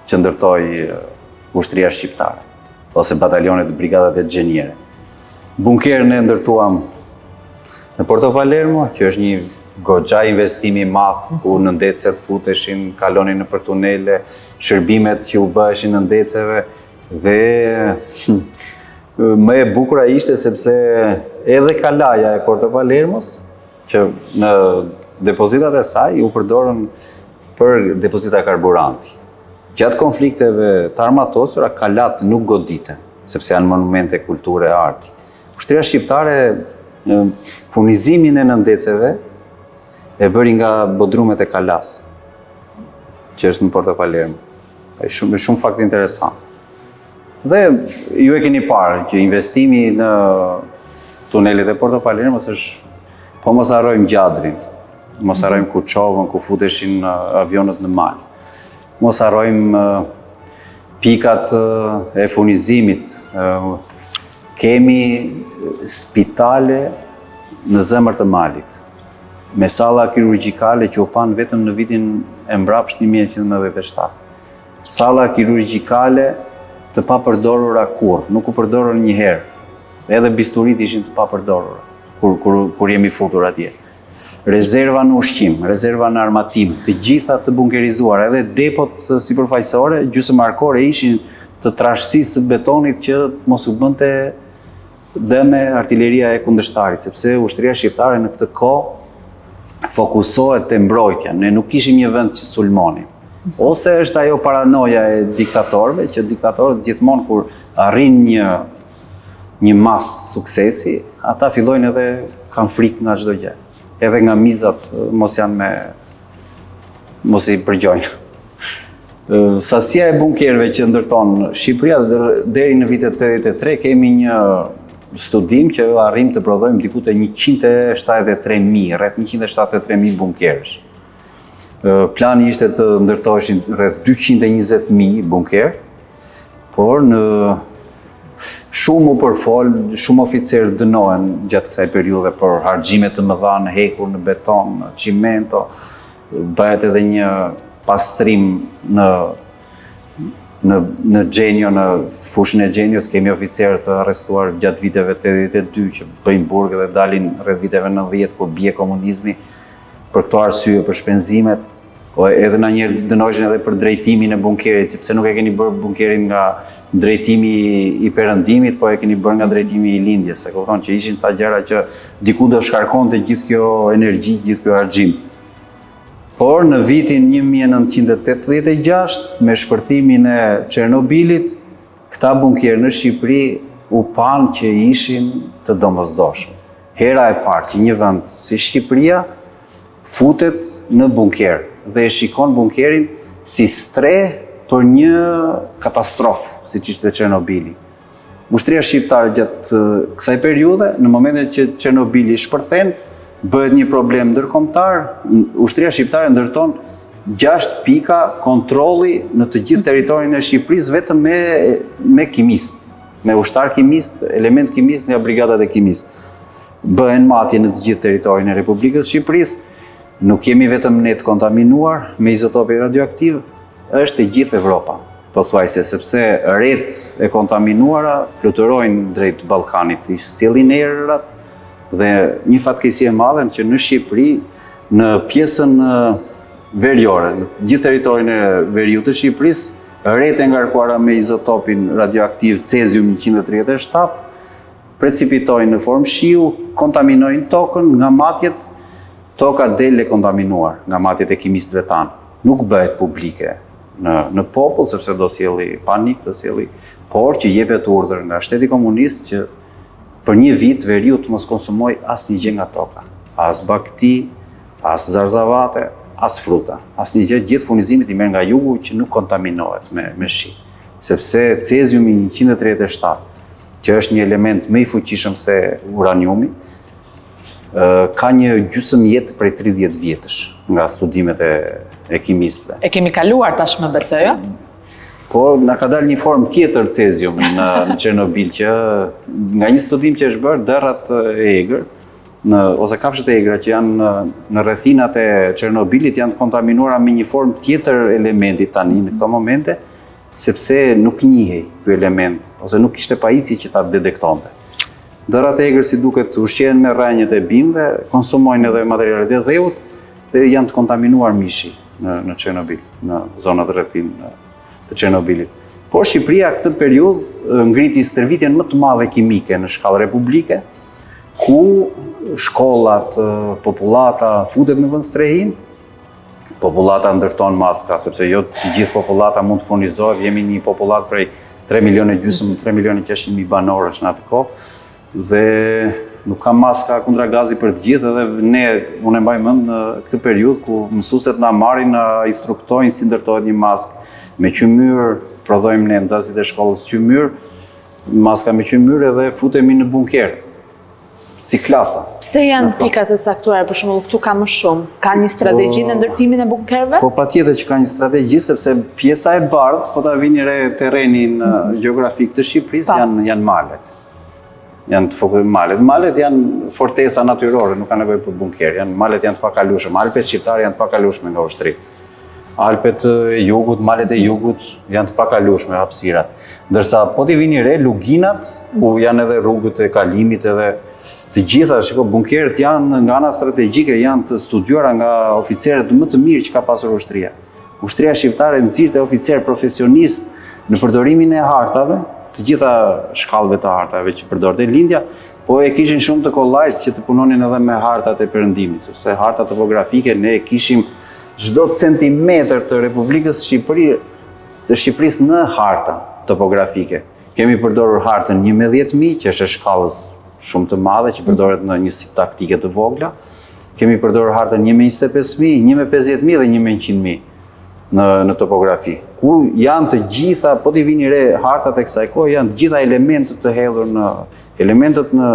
Speaker 2: që ndërtoi ushtria shqiptare, ose batalionet e brigadat e gjenjere. Bunkerën e ndërtuam në Porto Palermo, që është një goxha investimi i madh, ku nëndecet futeshin, kalonin nëpër tunele, shërbimet që u bëheshin nëndeceve, dhe më e bukura ishte sepse edhe kalaja e Porto Palermos, që në depozitat e saj u përdorën për depozita karburanti. Gjatë konflikteve të armatosura, kalat nuk goditen, sepse janë monumente kulture e arti. Ushtria shqiptare furnizimin e nëndeceve e bëri nga bodrumet e kalas, që është në Porto Palermo. Është shumë fakt interesant. Dhe ju e keni parë që investimi në tunelit e Porto Palermo është, po mos harrojmë Gjadrin, mos harrojmë Kuçovën, ku futeshin avionët në mal. Mos harrojmë pikat e furnizimit. Kemi spitale në zemër të malit, me salla kirurgjikale që u pan vetëm në vitin e mbrapsht 1997. Salla kirurgjikale të papërdorura kurrë, nuk u përdorën një herë. Edhe bisturit ishin të papërdorura kur jemi futur atje. Rezerva në ushqim, rezerva në armatim, të gjitha të bunkerizuar, edhe depot sipërfaqësore, gjysmëarkore ishin të trashësisë së betonit që mos u bënte dëme artilleria e kundërshtarit, sepse ushtria shqiptare në këtë kohë fokusohet te mbrojtja. Ne nuk kishim një vend që sulmonin. Ose është ajo paranoja e diktatorëve, që diktatorët gjithmonë kur arrin një mas suksesi, ata fillojnë edhe kanë frikë nga çdo gjë. Edhe nga mizat mos i përgjojnë. Sasia e bunkerëve që ndërton Shqipëria deri në vitet 83 kemi një studim që arrim të prodhojmë diku te 173.000, rreth 173.000 bunkerësh. Plani ishte të ndërtoheshin rreth 220.000 bunker, por në shumë u përfol, shumë oficerë dënohen gjatë kësaj periudhe për harxhime të mëdha në hekur, në beton, në cimento. Bëhet edhe një pastrim në Xhenio, në fushën e Xhenios, kemi oficerë të arrestuar gjatë viteve 82 që bëjnë burg dhe dalin rreth viteve 90 kur bie komunizmi për këto arsye, për shpenzimet. Edhe na njerë dënoheshin edhe për drejtimin e bunkerit, sepse nuk e keni bërë bunkerin nga drejtimi i perëndimit, po e keni bërë nga drejtimi i lindjes. Se kupton që ishin ca gjëra që diku do shkarkonte gjithë kjo energji, gjithë kjo harxhim. Por në vitin 1986, me shpërthimin e Çernobilit, këta bunkerë në Shqipëri u panë që ishin të domosdoshëm. Hera e parë që një vend si Shqipëria futet në bunker dhe e shikon bunkerin si streh për një katastrofë, siç ishte Çernobili. Ushtria shqiptare gjatë kësaj periudhe, në momentet që Çernobili shpërthen, bëhet një problem ndërkombëtar. Ushtria shqiptare ndërton 6 pika kontrolli në të gjithë territorin e Shqipërisë vetëm me kimist, me ushtar kimist, element kimist nga brigadat e kimist. Bëhen matje në të gjithë territorin e Republikës Shqipërisë. Nuk jemi vetëm ne të kontaminuar me izotope radioaktiv, është e gjithë Evropa, pothuajse, sepse rret e kontaminuara fluturojnë drejt Ballkanit, i sjellin erërat dhe një fatkeqësi e madhe që në Shqipëri, në pjesën veriore, në gjithë territorin e veriut të Shqipërisë, rret e ngarkuara me izotopin radioaktiv cesium 137 precipitojnë në formë shiu, kontaminojnë tokën, nga matjet toka del e kontaminuar, nga matjet e kimistëve tanë. Nuk bëhet publike në popull, sepse do sjelli panik, do sjelli, por që jepet urdhër nga shteti komunist që për një vit veriu të mos konsumoj asnjë gjë nga toka. As bakti, as zarzavate, as fruta. Asnjë gjë, gjithë furnizimit i merr nga jugu që nuk kontaminohet me shi. Sepse ceziumi 137, që është një element më i fuqishëm se uraniumi, ka një gjysmë jetë prej 30 vjetësh nga studimet e kimistëve.
Speaker 1: E kemi kaluar tashmë besoj, jo?
Speaker 2: Po, na ka dalë një formë tjetër cezium në Çernobil, që nga një studim që është bërë, derrat e egër, ose kafshët e egra që janë në rrethinat e Çernobilit janë të kontaminuara me një formë tjetër elementi tani në këto momente, sepse nuk njihej ky element, ose nuk kishte pajisje që ta detektonte. Derrat e egër, si duket, ushqehen me rrënjët e bimëve, konsumojnë edhe materialet e dheut dhe janë të kontaminuar mishi në Çernobil, në zonat rrethin të Çernobilit. Por Shqipëria këtë periudhë ngriti stërvitjen më të madhe kimike në shkallë republike, ku shkollat, popullata futet në vend strehin, popullata ndërton maska, sepse jo të gjithë popullata mund të furnizohet, jemi një popullat prej 3,5 milionë, 3,600,000 banorësh në atë kohë, dhe nuk ka maska kundra gazi për të gjithë, edhe unë e mbaj mend në këtë periudhë ku mësuesit na marrin, na instruktojnë si ndërtohet një maskë me qymyr, prodhojmë ne nxënësit e shkollës qymyr, maska me qymyr edhe futemi në bunker, si klasa.
Speaker 1: Pse janë pikat e caktuara, për shembull, këtu ka më shumë? Ka një strategji në ndërtimin e bunkerëve?
Speaker 2: Po patjetër që ka një strategji, sepse pjesa e bardhë, po ta vini re terrenin gjeografik të Shqipërisë janë malet. Janë të fokusuar malet. Malet janë fortesa natyrore, nuk ka nevojë për bunker. Malet janë të pakalueshme. Alpet shqiptare janë të pakalueshme nga ushtri. Alpet e jugut, malet e jugut janë të pakalueshme hapësirat. Ndërsa po t'i vini re luginat, ku janë edhe rrugët e kalimit edhe të gjitha, shiko, bunkerët janë nga ana strategjike, janë të studiuara nga oficerët më të mirë që ka pasur ushtria. Ushtria shqiptare nxirrte oficer profesionist në përdorimin e hartave, të gjitha shkallëve të hartave që përdorte lindja, po e kishin shumë të kollajt që të punonin edhe me hartat e perëndimit, sepse harta topografike ne kishim çdo centimetër të Republikës të Shqipërisë në harta topografike. Kemi përdorur hartën 11.000, që është e shkallës shumë të madhe, që përdoret në njësi taktike të vogla. Kemi përdorur hartën 1.25.000, 1.50.000 dhe 1.100.000 në topografi, ku janë të gjitha, po t'i vini re hartat e kësaj kohë, janë të gjitha elementet në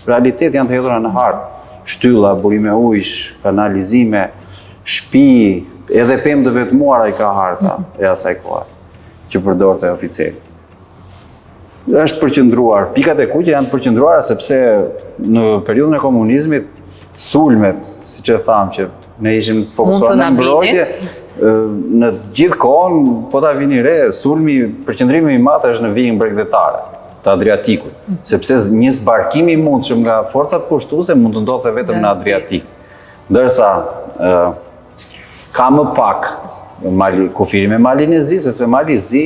Speaker 2: realitet janë të hedhura në hartë. Shtylla, burime ujsh, kanalizime, shtëpi, edhe pemë të vetmuara i ka harta e asaj kohë, që përdorte oficeri. Është përqendruar, pikat e kuqe janë përqendruara sepse në periudhën e komunizmit, sulmet, siç e tham, që ne ishim të fokusuar në mbrojtje, në gjithë kohën, po ta vini re, sulmi, përqendrimi i madh është në vijën bregdetare të Adriatikut, sepse një zbarkim i mundshëm nga forcat pushtuese mund të ndodhte vetëm në Adriatik. Ndërsa ka më pak kufiri me Malin e Zi, sepse Mali i Zi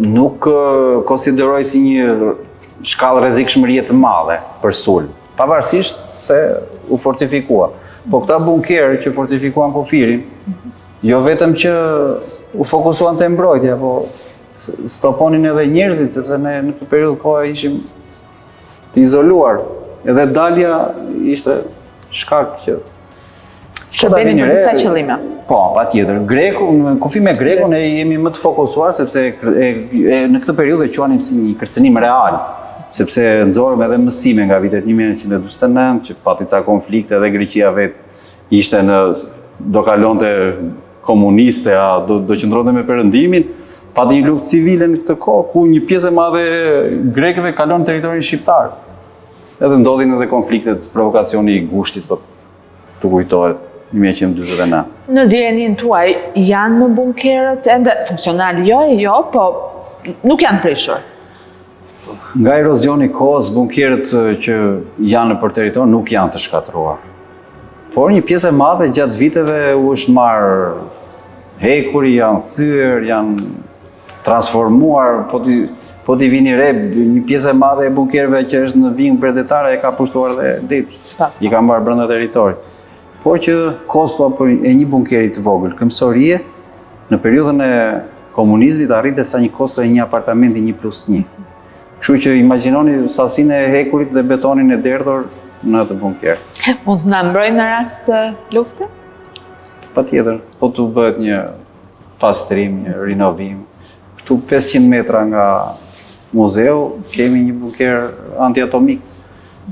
Speaker 2: nuk konsideroj si një shkallë rrezikshmërie të madhe për sulm, pavarësisht se u fortifikua. Po këta bunkerë që fortifikuan kufirin, jo vetëm që u fokusuan të mbrojtja, po stoponin edhe njerëzit, sepse ne në këtë periudhë kohë ishim të izoluar. Edhe dalja ishte shkak që
Speaker 1: shërbenin për disa qëllime.
Speaker 2: Po, patjetër. Kufi me Grekun ne jemi më të fokusuar, sepse në këtë periudhë e quanim si një kërcënim real, sepse nxorëm edhe mësime nga vitet 1949, që pati ca konflikte dhe Greqia vetë ishte do kalonte komuniste, do qëndronte me perëndimin, pati një luftë civile në këtë kohë, ku një pjesë e madhe grekëve kalon në territorin shqiptar. Edhe ndodhin edhe konfliktet, provokacioni i Gushtit, të kujtohet, 1949.
Speaker 1: Në dijenin tuaj, janë më bunkerët, ende funksional jo, po nuk janë prishur.
Speaker 2: Nga erozioni i kohës, bunkerët që janë për territor nuk janë të shkatruar. Por një pjesë e madhe gjatë viteve u është marrë hekuri, janë thyer, janë transformuar, Po t'i vini re, një pjesë e madhe e bunkerëve që është në vingë predetare e ka pushtuar dhe deti. I ka mbarë brenda territorit. Por që kosto e një bunkeri të vogël, këmbësorie, në periudhën e komunizmit arrite sa një kosto e një apartamenti 1+1. Kështu që imagjinoni sasinë e hekurit dhe betonin e derdhur në atë bunker.
Speaker 1: Mund të na mbrojnë në rast të lufte?
Speaker 2: Patjetër, po të bëhet një pastrim, një rinovim. Këtu 500 metra nga muzeu kemi një bunker antiatomik.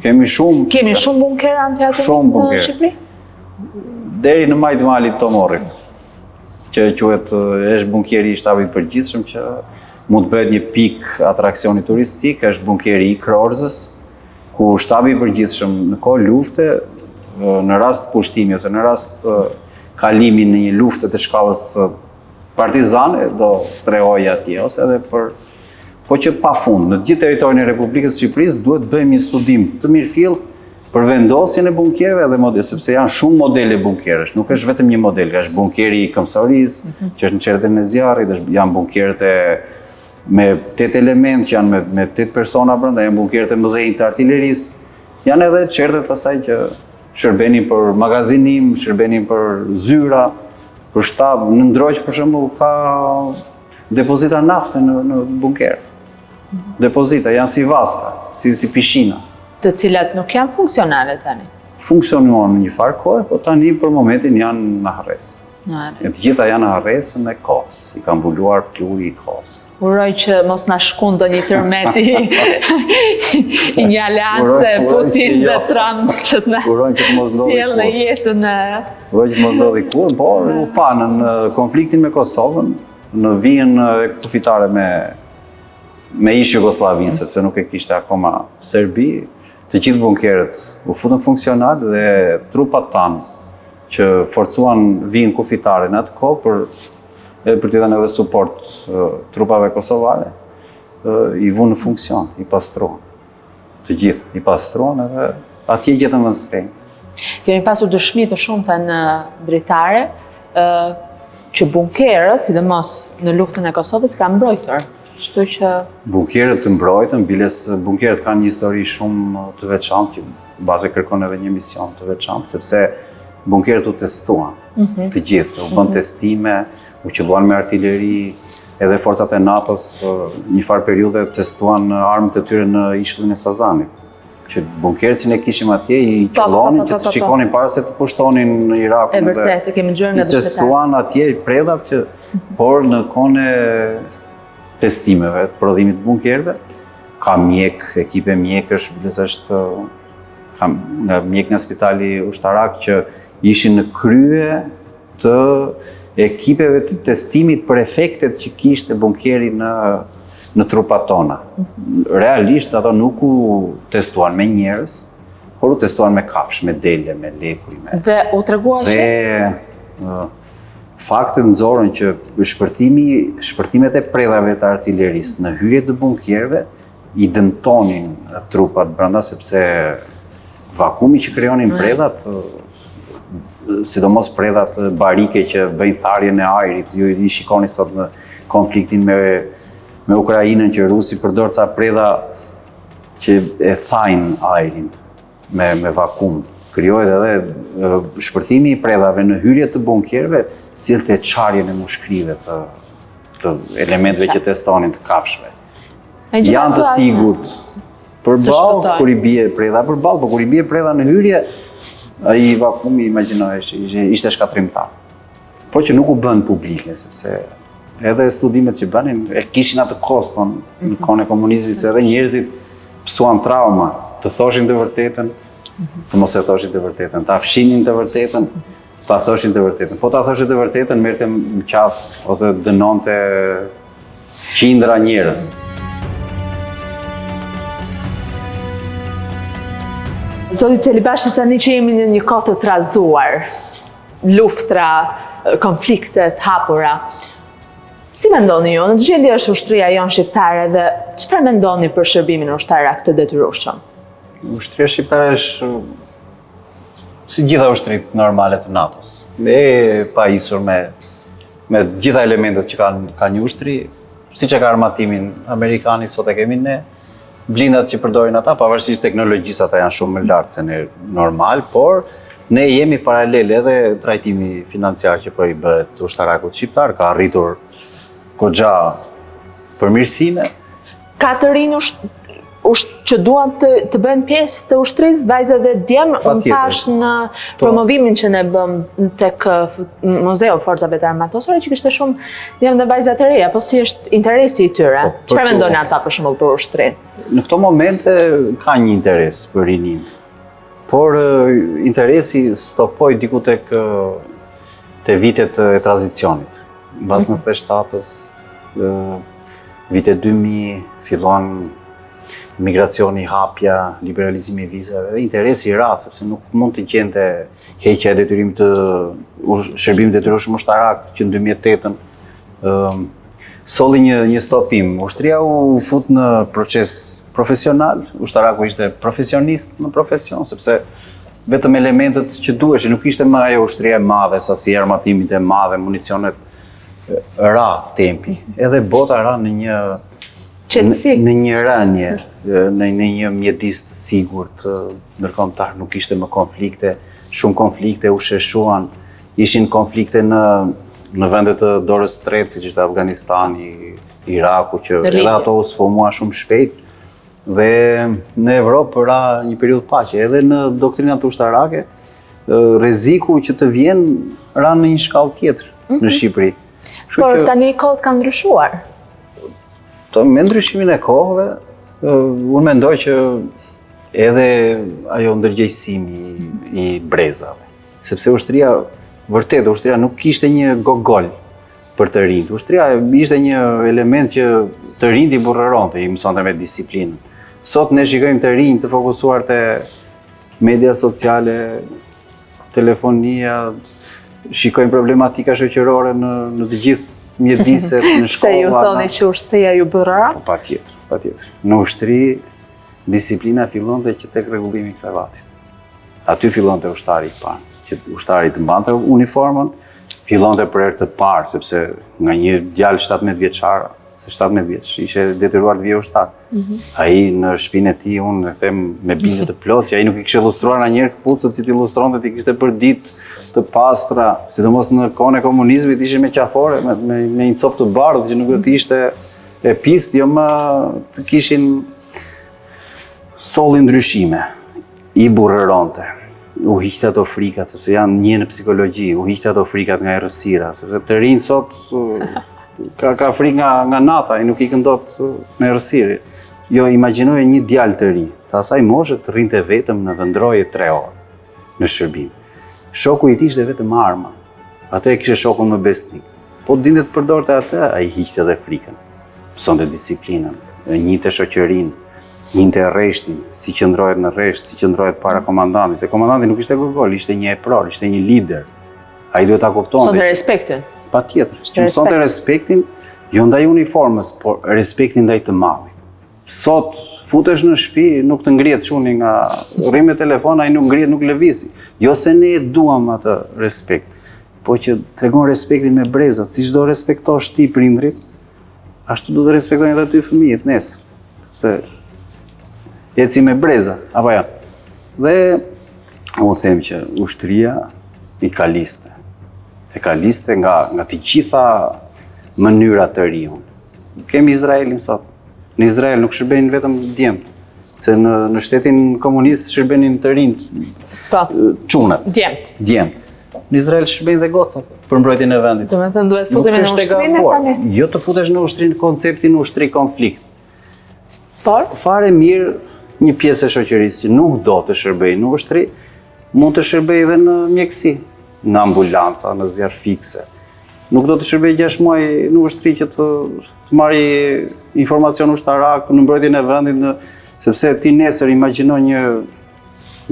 Speaker 2: Kemi shumë
Speaker 1: bunker antiatomik në Shqipëri?
Speaker 2: Deri në majtë malit Tomorit, që quhet është bunkeri i shtabit përgjithshëm që mund të bëhet një pik atraksioni turistik, është bunkeri i Krorzës, ku shtabi i përgjithshëm në kohë lufte, në rast pushtimi ose në rast kalimi në një lufte të shkallës partizane, do strehojë atje, ose edhe po që pa fund, në gjithë territorin e Republikës Shqipërisë duhet bëjmë një studim të mirëfill për vendosjen e bunkerëve dhe model, sepse janë shumë modele bunkerësh, nuk është vetëm një model, është bunkeri i Këmbësorisë, që është në qertën e zjarrit, janë bunkerët me 8 elementë që janë me 8 persona brenda, janë bunkerët e mëdhenj të artillerisë, janë edhe qertet pastaj që shërbenin për magazinim, shërbenin për zyra, për shtab, në Ndroq për shembull ka depozita nafte në bunker. Depozita janë si vaska, si pishina.
Speaker 1: Të cilat nuk janë funksionale tani?
Speaker 2: Funksionuan në një farë kohë, po tani për momentin janë në harresë. E të gjitha janë në harresën e kohës, i ka mbuluar pluri i kohës.
Speaker 1: Uroj që mos na shkon ndonjë tërmeti i një aleance Putin dhe Trump që të na sjellë në jetën e...
Speaker 2: Uroj që të mos ndodhi kur, por u pa në konfliktin me Kosovën, në vijën e kufitare me ish Jugosllavin, sepse nuk e kishte akoma Serbi, të gjithë bunkerët u futën funksional dhe trupat tanë që forcuan vijën kufitare në atë kohë për t'i dhënë edhe suport trupave kosovare, i vunë në funksion, i pastruan. Të gjithë, i pastruan edhe atje gjetën vëndstrenjë.
Speaker 1: Kemi pasur dëshmi të shumta në dritare që bunkerët, sidomos në luftën e Kosovës, kanë mbrojtur. Kështu që...
Speaker 2: Bunkerët të mbrojtën, biles bunkerët kanë një histori shumë të veçantë, që base kërkon edhe një mision të veçantë, sepse bunkerët u testuan, të gjithë, u bën testime, u qelluan me artilleri, edhe forcat e NATO-s një farë periudhe testuan armët e tyre në ishullin e Sazanit. Që bunkerët që ne kishim atje i qellonin që të shikonin para se të pushtonin në Irakun.
Speaker 1: E vërtet, e kemi dëgjuar nga dëshmitar.
Speaker 2: Testuan atje predat që, por në kohën e testimeve të prodhimit të bunkerëve, ka mjek, ekipe mjekësh, biles është nga mjek nga spitali ushtarak që ishin në krye të ekipeve të testimit për efektet që kishte bunkeri në trupat tona. Realisht ato nuk u testuan me njerëz, por u testuan me kafsh, me dele, me lekuj.
Speaker 1: Dhe u tregua që?
Speaker 2: Dhe faktet nxorën që shpërthimet e predhave të artillerisë në hyrje të bunkerëve i dëmtonin trupat brenda, sepse vakumi që krijonin predhat, sidomos predhat barike që bëjnë tharjen e ajrit, ju i shikoni sot në konfliktin me Ukrainën që Rusi përdor ca predha që e thajnë ajrin me vakum. Krijohet edhe shpërthimi i predhave në hyrje të bunkerëve, sillte çarjen e mushkrive të elementeve që testonin të kafshëve. Janë të sigurt përballë kur i bie predha përballë, por kur i bie predha në hyrje, ai vakumi imagjinohesh ishte shkatrimtar. Por që nuk u bën publike, sepse edhe studimet që bënin e kishin atë koston në kohën e komunizmit, se edhe njerëzit pësuan trauma, të thoshin të vërtetën, të mos e thoshin të vërtetën, ta fshinin të vërtetën, ta thoshin të vërtetën. Po ta thoshin të vërtetën, merrte në qafë ose dënonte qindra njerëz.
Speaker 1: Zoti Celibashi, tani që jemi në një kohë të trazuar, luftra, konfliktet, hapura, si mendoni ju, në të gjendje është ushtria jonë shqiptare dhe çfarë mendoni për shërbimin ushtarak të detyrueshëm?
Speaker 2: Ushtria shqiptare është si gjitha ushtrit normale të NATO-s. E pa isur me gjitha elementet që ka një ushtri, siç e ka armatimin amerikani sot e kemi ne, blindat që përdorin ata, pavarësisht teknologjisë ata janë shumë më lartë se ne normal, por ne jemi paralel edhe trajtimi financiar që po i bëhet ushtarakut shqiptar, ka arritur goxha përmirësime.
Speaker 1: Ka të rinë që duan të bëjnë pjesë të ushtrisë, vajza dhe djem, unë pash në promovimin që ne bëm tek Muzeu Forcave të Armatosore, që kishte shumë djem dhe vajza të reja, po si është interesi i tyre? Çfarë mendojnë ata për shembull për ushtrinë?
Speaker 2: Në këto momente ka një interes për rinin, por interesi stopoi diku tek vitet e tranzicionit. Mbas 97-s, vitet 2000, fillon migracioni, hapja, liberalizimi i vizave, dhe interesi i ra, sepse nuk mund të gjente heqja e detyrimit të shërbimit detyrueshëm ushtarak që në 2008-ën solli një stopim. Ushtria u fut në proces profesional, ushtaraku ishte profesionist në profesion, sepse vetëm elementet që duheshin, nuk ishte më ajo ushtria e madhe, sasi armatimit e madhe, municionet, ra tempi. Edhe bota ra në një rënje, në një mjedis të sigurt, ndërkombëtar, nuk ishte më konflikte, shumë konflikte u sheshuan, ishin konflikte në vendet të dorës së tretë, siç ishte Afganistani, Iraku, që edhe ato u sfumua shumë shpejt, dhe në Evropë ra një periudhë paqe, edhe në doktrinat ushtarake, rreziku që të vjen ra në një shkallë tjetër në Shqipëri.
Speaker 1: Por tani kohët kanë ndryshuar.
Speaker 2: Me ndryshimin e kohëve, unë mendoj që edhe ajo ndërgjegjësimi i brezave, sepse ushtria nuk kishte një gogol për të rinjt. Ushtria ishte një element që të rinjt i burrëronte, i mësonte me disiplinën. Sot ne shikojmë të rinjt të fokusuar te media sociale, telefonia, shikojmë problematika shoqërore në të gjithë mjediset, në shkolla.
Speaker 1: Se ju thoni që ushtria ju burra?
Speaker 2: Patjetër. Në ushtri, disiplina fillonte që tek rregullimi i kravatit. Aty fillonte ushtari i parë, që ushtari të mbante uniformën, fillonte për herë të parë, sepse nga një djalë 17 vjeçar, se 17 vjeç, ishte detyruar të vijë ushtar. Ai në shtëpinë e tij, unë e them me bindje të plotë, që ai nuk i kishte illustruar ndonjëherë kputucët që t'i illustronte, ti kishte për ditë të pastra, sidomos në kohën e komunizmit ishin me qafore, me një copë të bardhë që nuk do të ishte e pist, jo më të kishin solli ndryshime, i burrëronte. U hiqte ato frikat, sepse janë një në psikologji, u hiqte ato frikat nga errësira, sepse të rinj sot ka frikë nga nata, i nuk i këndot në errësirë. Jo, imagjinoje një djalë të ri, të asaj moshe të rrinte vetëm në vendroje 3 orë në shërbim. Shoku i tij ishte vetëm arma. Atë e kishte shokun më besnik. Po dinte të përdorte atë, ai hiqte edhe frikën. Mësonte disiplinën, njihte shoqërinë, njihte rreshtin, si qëndrohet në rresht, si qëndrohet para komandantit, se komandanti nuk ishte gogol, ishte një epror, ishte një lider. Ai duhet ta kuptonte.
Speaker 1: Mësonte respektin.
Speaker 2: Patjetër, që mësonte respektin, jo ndaj uniformës, por respektin ndaj të mallit. Sot futesh në shtëpi, nuk të ngrihet çuni nga rrim me telefon, ai nuk ngrihet, nuk lëvizi. Jo se ne duam atë respekt, po që tregon respektin me brezat, siç do respektosh ti prindrit, ashtu do të respektojnë edhe ty fëmijët nesër. Sepse eci me breza, apo jo. Dhe unë them që ushtria i kaliste. E kaliste nga të gjitha mënyrat të riun. Kemi Izraelin sot. Në Izrael nuk shërbenin vetëm djemt, se në shtetin komunist shërbenin të rinjt, çunat. Djemt. Në Izrael shërbenin dhe gocat për mbrojtjen e vendit.
Speaker 1: Do të thënë duhet futemi në ushtrinë tani.
Speaker 2: Jo të futesh në ushtrinë, konceptin ushtri konflikt.
Speaker 1: Por
Speaker 2: fare mirë një pjesë e shoqërisë që nuk do të shërbejë në ushtri, mund të shërbejë edhe në mjekësi, në ambulanca, në zjarr fikse. Nuk do të shërbejë 6 muaj në ushtri që të marri informacion ushtarak në mbrojtjen e vendit, sepse ti nesër imagjino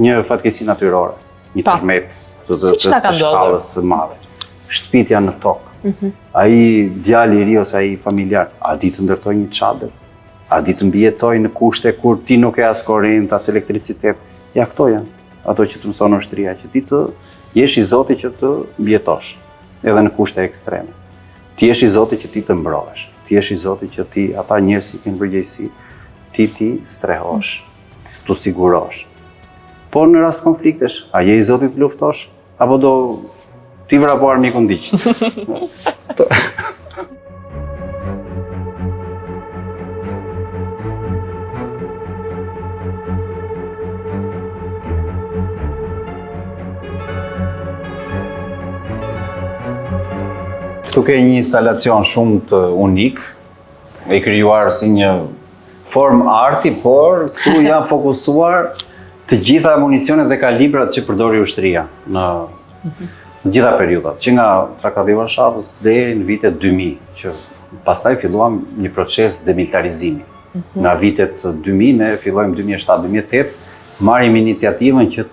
Speaker 2: një fatkeqësi natyrore, një tërmet të shkallës së madhe. Shtëpit janë në tokë. Ai djali i ri ose ai familjar, a di të ndërtoj një çadër? A di të mbijetoj në kushte kur ti nuk e as korrent, as elektricitet? Ja, këto janë ato që të mëson ushtria, që ti të jesh i Zoti që të mbijetosh, edhe në kushte ekstreme. ti jesh i Zotit që ti të mbrohesh. Ti jesh i Zotit që ti, ata njerëz që kanë përgjegjësi, ti strehosh, tu sigurosh. Po në rast konfliktesh, a je i Zotit të luftosh? Apo do ti vrapo armikun diq? Këtu ke një instalacion shumë të unik, e krijuar si një formë arti, por këtu janë fokusuar të gjitha municionet dhe kalibrat që përdori ushtria në gjitha periudat, që nga Traktati i Varshavës deri në vitet 2000, që pastaj filluam një proces demilitarizimi. Nga vitet 2000 ne fillojmë 2007-2008, marrim iniciativën që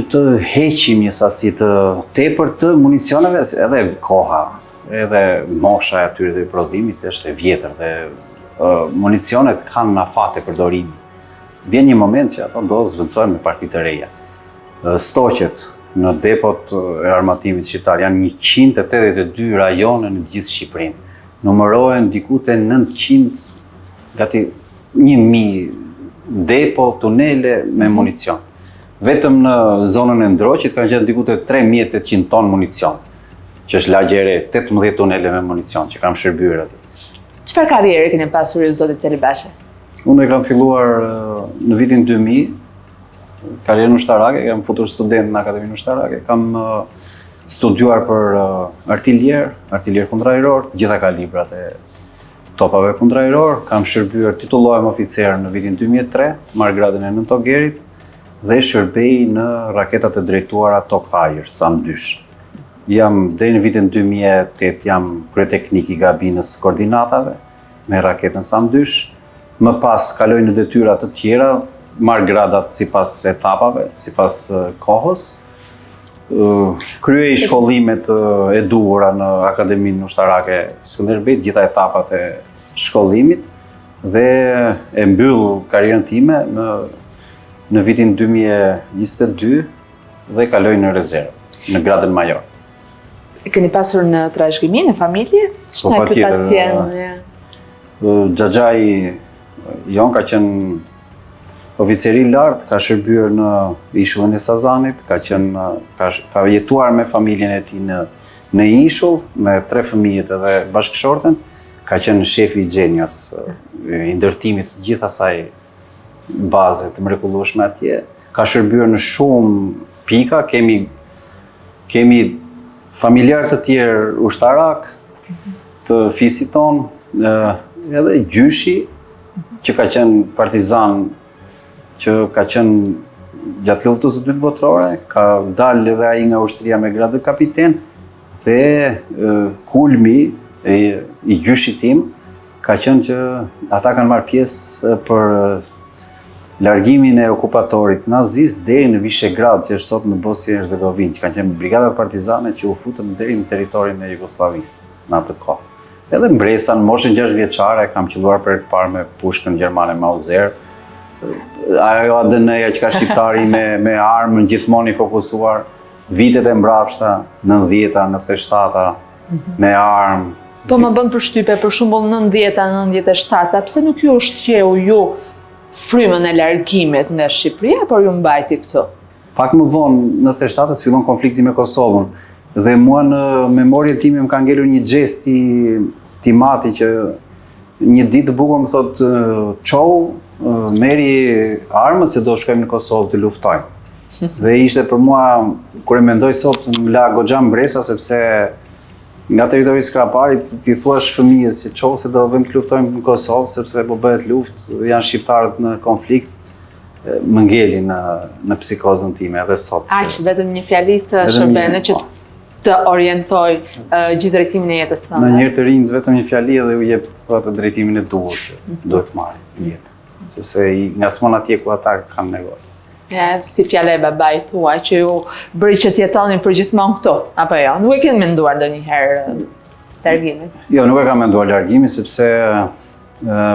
Speaker 2: të heqim një sasi të tepër të municioneve, edhe koha, edhe mosha e atyre të prodhimit është e vjetër dhe municionet kanë nafate përdorimi. Vjen një moment që ato do zvendësohen me parti të reja. Stoqet në depot e armatimit shqiptar janë 182 rajone në gjithë Shqipërinë. Numërohen diku te 900, gati 1000 depo, tunele me municion. Vetëm në zonën e Ndroqit kanë gjetur diku te 3800 ton municion, që është lagje e re, 18 tunele me municion që kam shërbyer aty.
Speaker 1: Çfarë karriere keni pasur ju zoti Celibashi?
Speaker 2: Unë e kam filluar në vitin 2000, karrierën ushtarake, kam futur student në Akademinë Ushtarake, kam studiuar për artilier kundërajror, të gjitha kalibrat e topave kundërajror, kam shërbyer, titullohem oficer në vitin 2003, marr gradën e nëntogerit dhe shërbej në raketat e drejtuara Tok-Hajër, SAM-2. Jam deri në vitin 2008 jam kryeteknik i gabinës koordinatave me raketën SAM-2. Më pas kaloj në detyra të tjera, marr gradat sipas etapave, sipas kohës. Kryej shkollimet e duhura në Akademinë Ushtarake Skënderbej, gjitha etapat e shkollimit dhe e mbyll karrierën time në vitin 2022 dhe kaloj në rezervë, në gradën major.
Speaker 1: Keni pasur në trashëgimi në familje?
Speaker 2: Po patjetër. Xhaxhai jon ka qenë oficeri i lartë, ka shërbyer në ishullin e Sazanit, ka jetuar me familjen e tij në ishull, me 3 fëmijët edhe bashkëshorten, ka qenë shefi i Gjenios, i ndërtimit të gjithë asaj baze të mrekullueshme atje. Ka shërbyer në shumë pika, kemi familjar të tjerë ushtarak, të fisit ton, edhe gjyshi, që ka qenë partizan, që ka qenë gjatë luftës së dytë botërore, ka dalë edhe ai nga ushtria me gradë kapiten, dhe kulmi i gjyshit tim ka qenë që ata kanë marrë pjesë për largimin e okupatorit nazist deri në Vishegrad, që është sot në Bosnjë e Hercegovinë, që kanë qenë brigadat partizane që u futën deri në territorin e Jugosllavisë në atë kohë. Edhe mbresa në moshën 6 vjeçare kam qelluar për herë të parë me pushkën gjermane Mauser. Ajo ADN-ja që ka shqiptari me armën gjithmonë i fokusuar, vitet e mbrapshta, 90-ta, 97-ta, me armë.
Speaker 1: Po më bën përshtypje, për shembull 90-ta, 97-ta, pse nuk ju ushqeu ju frymën e largimit nga Shqipëria, por ju mbajti këtu?
Speaker 2: Pak më vonë, në 97-ës fillon konflikti me Kosovën, dhe mua në memorien time më ka ngelur një gest i mati që një ditë të bukur më thotë çou, merri armët se do shkojmë në Kosovë të luftojmë. Dhe ishte për mua, kur e mendoj sot, më la goxha mbresa, sepse nga territori i Skraparit ti thuash fëmijës që çou se do vëmë të luftojmë në Kosovë sepse po bëhet luftë, janë shqiptarët në konflikt, më ngeli në psikozën time edhe sot.
Speaker 1: Aq vetëm një fjali të shërbene që të orientoj gjithë drejtimin e jetës tënde.
Speaker 2: Në njëherë të rinjt vetëm një fjali edhe u jep atë drejtimin e duhur që duhet të marrin në jetë. Sepse i ngacmon atje ku ata kanë nevojë.
Speaker 1: Ja, si fjala e babait tuaj që ju bëri që të jetonin përgjithmonë këtu, apo jo? Nuk e keni menduar ndonjëherë largimin?
Speaker 2: Jo, nuk e kam menduar largimin sepse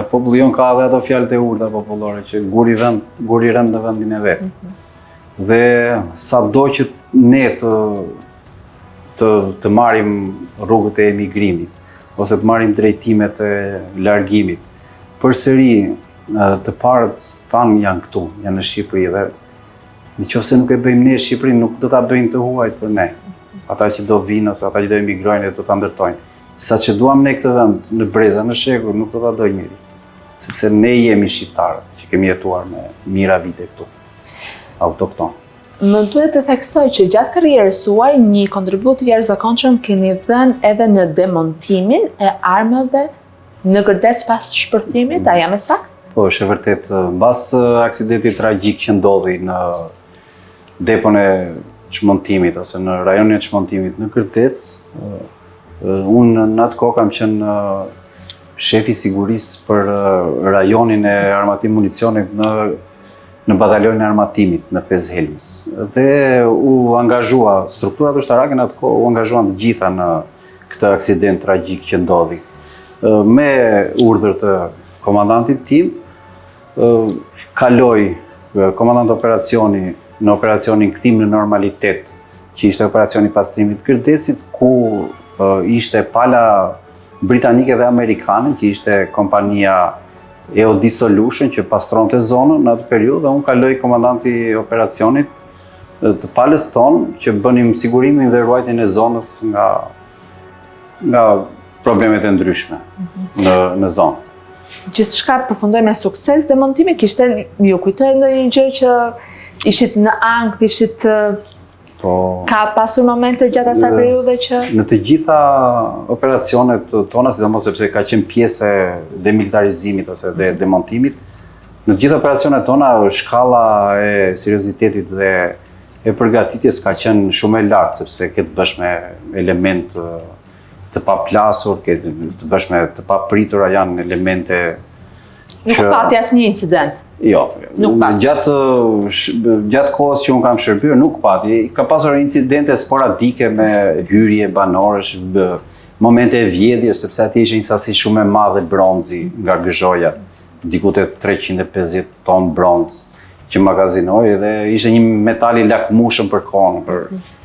Speaker 2: populli jon ka edhe ato fjalët e urta popullore që guri rënd në vendin e vet. Dhe sado që ne të marrim rrugët e emigrimit, ose të marrim drejtimet e largimit. Përsëri, të parët tanë janë këtu, janë në Shqipëri dhe nëse nuk e bëjmë ne Shqipërinë, nuk do ta bëjnë të huajt për ne. Ata që do vinë ose ata që do emigrojnë e do ta ndërtojnë. Saçi duam ne këtë vend në breza në shekull, nuk do ta dojë njëri. Sepse ne jemi shqiptarët që kemi jetuar me mira vite këtu, autokton.
Speaker 1: Më duhet të theksoj që gjatë karrierës suaj një kontribut të jashtëzakonshëm keni dhënë edhe në demontimin e armëve në Gërdec pas shpërthimit, a jam e saktë?
Speaker 2: Po, është e vërtet. Mbas aksidentit tragjik që ndodhi në depon e çmontimit ose në rajonin e çmontimit në Gërdec, unë në atë kohë kam qenë shefi sigurisë për rajonin e armatim municionit në batalionin e armatimit në Pezhelmës. Dhe u angazhua strukturat ushtarake në atë kohë, u angazhuan të gjitha në këtë aksident tragjik që ndodhi. Me urdhër të komandantit tim, kaloi komandant operacioni në operacionin kthim në normalitet, që ishte operacioni pastrimit Gërdecit, ku ishte pala britanike dhe amerikane, që ishte kompania EOD Solution që pastronte zonën në atë periudhë, dhe unë kaloj komandanti operacionit të palës tonë që bënim sigurimin dhe ruajtjen e zonës nga problemet e ndryshme në zonë.
Speaker 1: Gjithçka përfundoi me sukses demontimi, ju kujtoi ndonjë gjë që ishit në ankth, ishit ka pasur momente gjatë asaj periudhe që
Speaker 2: në të gjitha operacionet tona, sidomos sepse ka qenë pjesë e demilitarizimit ose dhe demontimit, në të gjitha operacionet tona shkalla e seriozitetit dhe e përgatitjes ka qenë shumë e lartë, sepse ke të bësh me element të paplasur, ke të bësh me të papritura, janë elemente
Speaker 1: nuk pati asnjë incident.
Speaker 2: Jo, gjatë kohës që unë kam shërbyer nuk pati. Ka pasur incidente sporadike me hyrje banorësh, momente e vjedhjes, sepse atje ishte një sasi shumë e madhe bronzi nga gëzhoja, diku te 350 ton bronz që magazinoi, dhe ishte një metal i lakmueshëm për kohën, për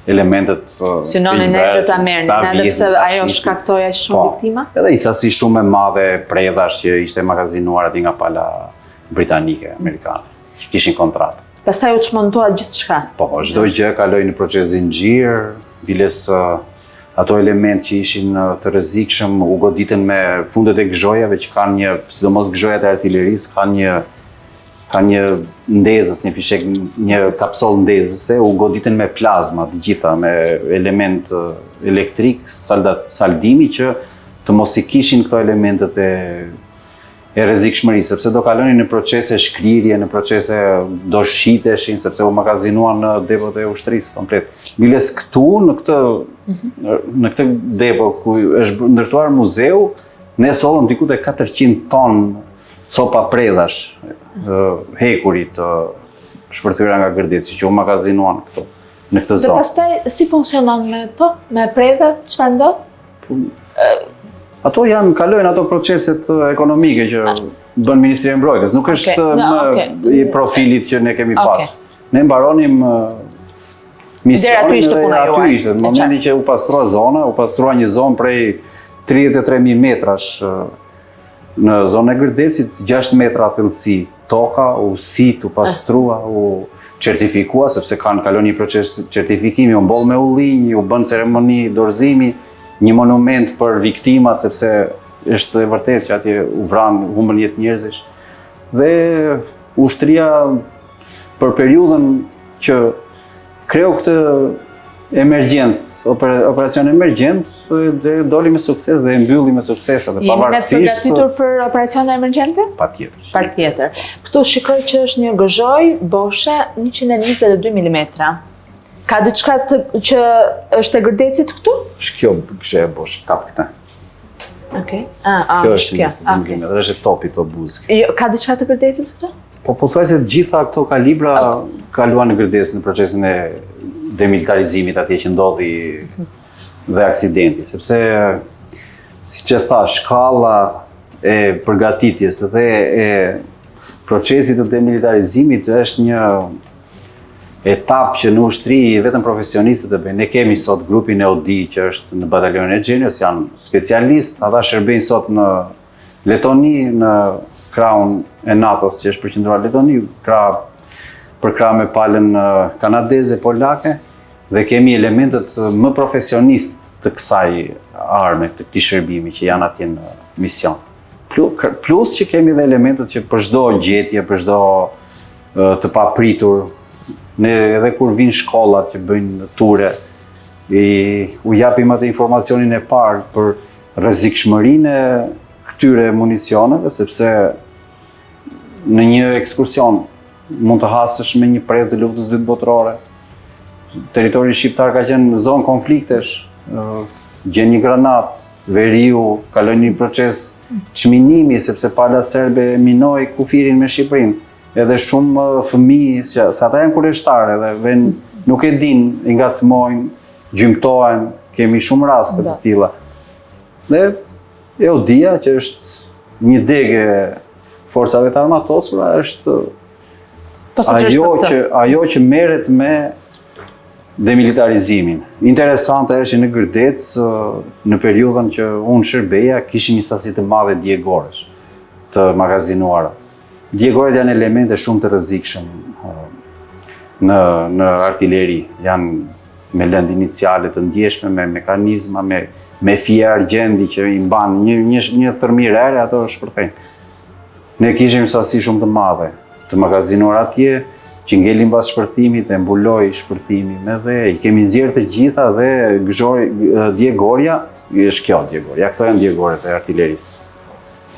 Speaker 2: elementet
Speaker 1: synonin ne ta merrnin, edhe pse ajo shkaktoi aq shumë viktima.
Speaker 2: Edhe një sasi shumë e madhe predhash që ishte magazinuar aty nga pala britanike, amerikane, që kishin kontratë.
Speaker 1: Pastaj u çmontua gjithçka.
Speaker 2: Po, çdo gjë kaloi në proces zinxhir, biles ato element që ishin të rrezikshëm u goditën me fundet e gëzhojave që kanë një, sidomos gëzhojat e artillerisë, kanë një ndezës, një fishek, një kapsol ndezëse, u goditën me plazma të gjitha, me element elektrik, saldimi që të mos i kishin këto elementet e rrezikshmërisë, sepse do kalonin në procese shkrirje, në procese do shiteshin, sepse u magazinuan në depot e ushtrisë komplet. Biles këtu, në këtë depo ku është ndërtuar muzeu, ne sollëm diku te 400 ton copa predhash, hekurit shpërthyera nga Gërdeci, që u magazinuan këtu, në këtë zonë.
Speaker 1: Dhe pastaj si funksionon me to, me predhat, çfarë ndodh?
Speaker 2: Ato kalojnë ato proceset ekonomike që bën Ministria e Mbrojtjes, nuk është i profilit që ne kemi pasur. Ne mbaronim misionin dhe aty ishte, në momentin që u pastrua zona, u pastrua një zonë prej 33.000 metrash në zonën e Gërdecit, 6 metra thellësi toka, u sit, u pastrua, u certifikua, sepse kanë kalon një proces certifikimi, u mboll me ullinj, u bën ceremoni dorëzimi, një monument për viktimat, sepse është e vërtet që atje u humbën jetë njerëzish. Dhe ushtria për periudhën që kreu këtë emergjencë, operacion emergjent, dhe doli me sukses dhe e mbylli me sukses.
Speaker 1: Jemi ne përgatitur për operacione emergjente?
Speaker 2: Patjetër.
Speaker 1: Patjetër. Këtu shikoj që është një gëzhoj Bosche 122 mm. Ka diçka që është e Gërdecit këtu?
Speaker 2: Kjo gëzhoj e Bosche, kap këtë.
Speaker 1: Okej.
Speaker 2: Kjo është 122 mm, dhe është topi të buzëk.
Speaker 1: Ka diçka të Gërdecit këtu?
Speaker 2: Po pothuajse të gjitha këto kalibra kaluan në Gërdec në procesin e demilitarizimit atje që ndodhi dhe aksidenti, sepse siç e thash, shkalla e përgatitjes dhe e procesit të demilitarizimit është etapë që në ushtri vetëm profesionistët e bëjnë. Ne kemi sot grupin e ODI që është në batalionin e Xhenios, janë specialistë, ata shërbejnë sot në Letoni, në krahun e NATO-s që është përqendruar Letoni, për krah me palën kanadeze, polake, dhe kemi elementet më profesionistë të kësaj arme, të këtij shërbimi që janë atje në mision. Plus që kemi dhe elementet që për çdo gjetje, për çdo të papritur, ne edhe kur vinë shkollat që bëjnë ture, u japim atë informacionin e parë për rrezikshmërinë e këtyre municioneve, sepse në një ekskursion mund të hasësh me një predhë të luftës dytë botërore. Territori shqiptar ka qenë zonë konfliktesh, gjen një granat, veriu, kalon një proces çminimi sepse pala serbe minoi kufirin me Shqipërinë. Edhe shumë fëmijë, se ata janë kurreshtarë edhe nuk e dinë, i ngacmojnë, gjymtohen, kemi shumë raste të tilla. Dhe EOD-ja që është një degë forcave të armatosura është ajo që merret me demilitarizimin. Interesante është që në Gërdec, në periudhën që unë shërbeja, kishim një sasi të madhe djegoresh të magazinuara. Djegoret janë elemente shumë të rrezikshëm në artileri. Janë me lëndë iniciale të ndjeshme, me mekanizma, me fije argjendi që i mban një thërmir ere, ato shpërthejnë. Ne kishim sasi shumë të madhe të magazinuar atje, që ngelim pas shpërthimit, e mbuloj shpërthimim edhe, i kemi nxjerrë të gjitha dhe djegorja, është kjo djegorja, këto janë djegoret e artillerisë.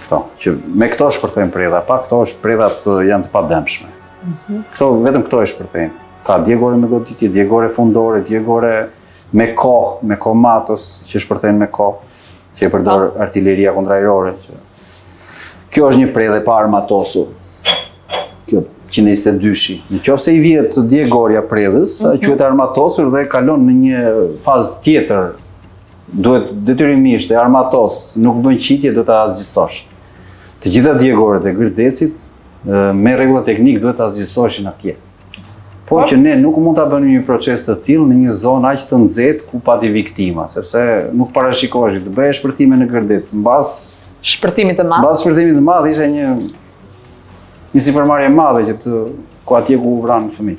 Speaker 2: Këto, që me këto shpërthejnë predha, pa këto predhat janë të pademshme. Vetëm këto e shpërthejnë. Ka djegore me goditje, djegore fundore, djegore me kohë, me komatës, që shpërthejnë me kohë, që e përdor artilleria kontrajrore. Kjo është një predhe pa armatosur. Kjo 122-shi. Në qoftë se i vjet djegorja predhës, quhet armatosur dhe kalon në një fazë tjetër. Duhet detyrimisht e armatos, nuk bën qitje, duhet ta azgjësosh. Të gjitha djegoret e Gërdecit me rregulla teknik duhet ta azgjësoshin atje. Po që ne nuk mund ta bënim një proces të tillë në një zonë aq të nxehtë ku pati viktima, sepse nuk parashikohej të bëhesh shpërthime në Gërdec. Mbas
Speaker 1: shpërthimit të madh.
Speaker 2: Mbas shpërthimit të madh ishte një sipërmarrje e madhe ku atje ku vranë fëmijë.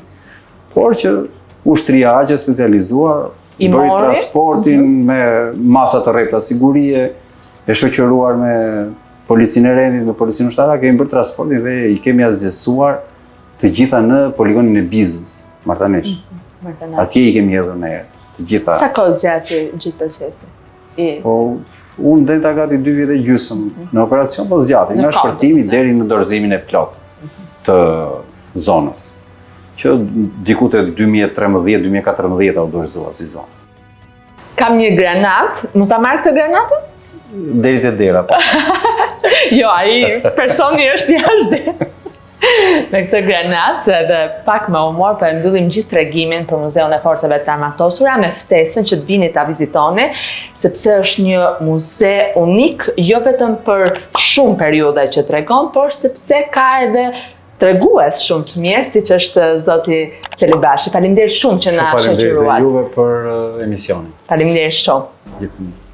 Speaker 2: Por që ushtria aq e specializuar bëri transportin me masa të rrepta sigurie, e shoqëruar me policinë e rendit, me policinë ushtarake, kemi bërë transportin dhe i kemi azgjësuar të gjitha në poligonin e Bizës, Martanesh. Atje i kemi hedhur ne të gjitha.
Speaker 1: Sa kohë zgjati gjithë procesi?
Speaker 2: Po, unë denta gati 2 vjet e gjysmë në operacion, po zgjati nga shpërthimi deri në dorëzimin e plot të zonës, që diku te 2013-2014 u dorëzua si zonë.
Speaker 1: Kam një granat, mund ta marr këtë granatën?
Speaker 2: Deri te dera.
Speaker 1: Jo, ai personi është jashtë. Me këtë granatë dhe pak me humor, po e mbyllim gjithë tregimin për Muzeun e Forcave të Armatosura me ftesën që të vini ta vizitoni, sepse është një muze unik, jo vetëm për shumë periudha që tregon, por sepse ka edhe tregues shumë të mirë, siç është zoti Celibashi. Faleminderit shumë që na shoqëruat.
Speaker 2: Faleminderit juve për emisionin.
Speaker 1: Faleminderit shumë.
Speaker 2: Gjithsesi.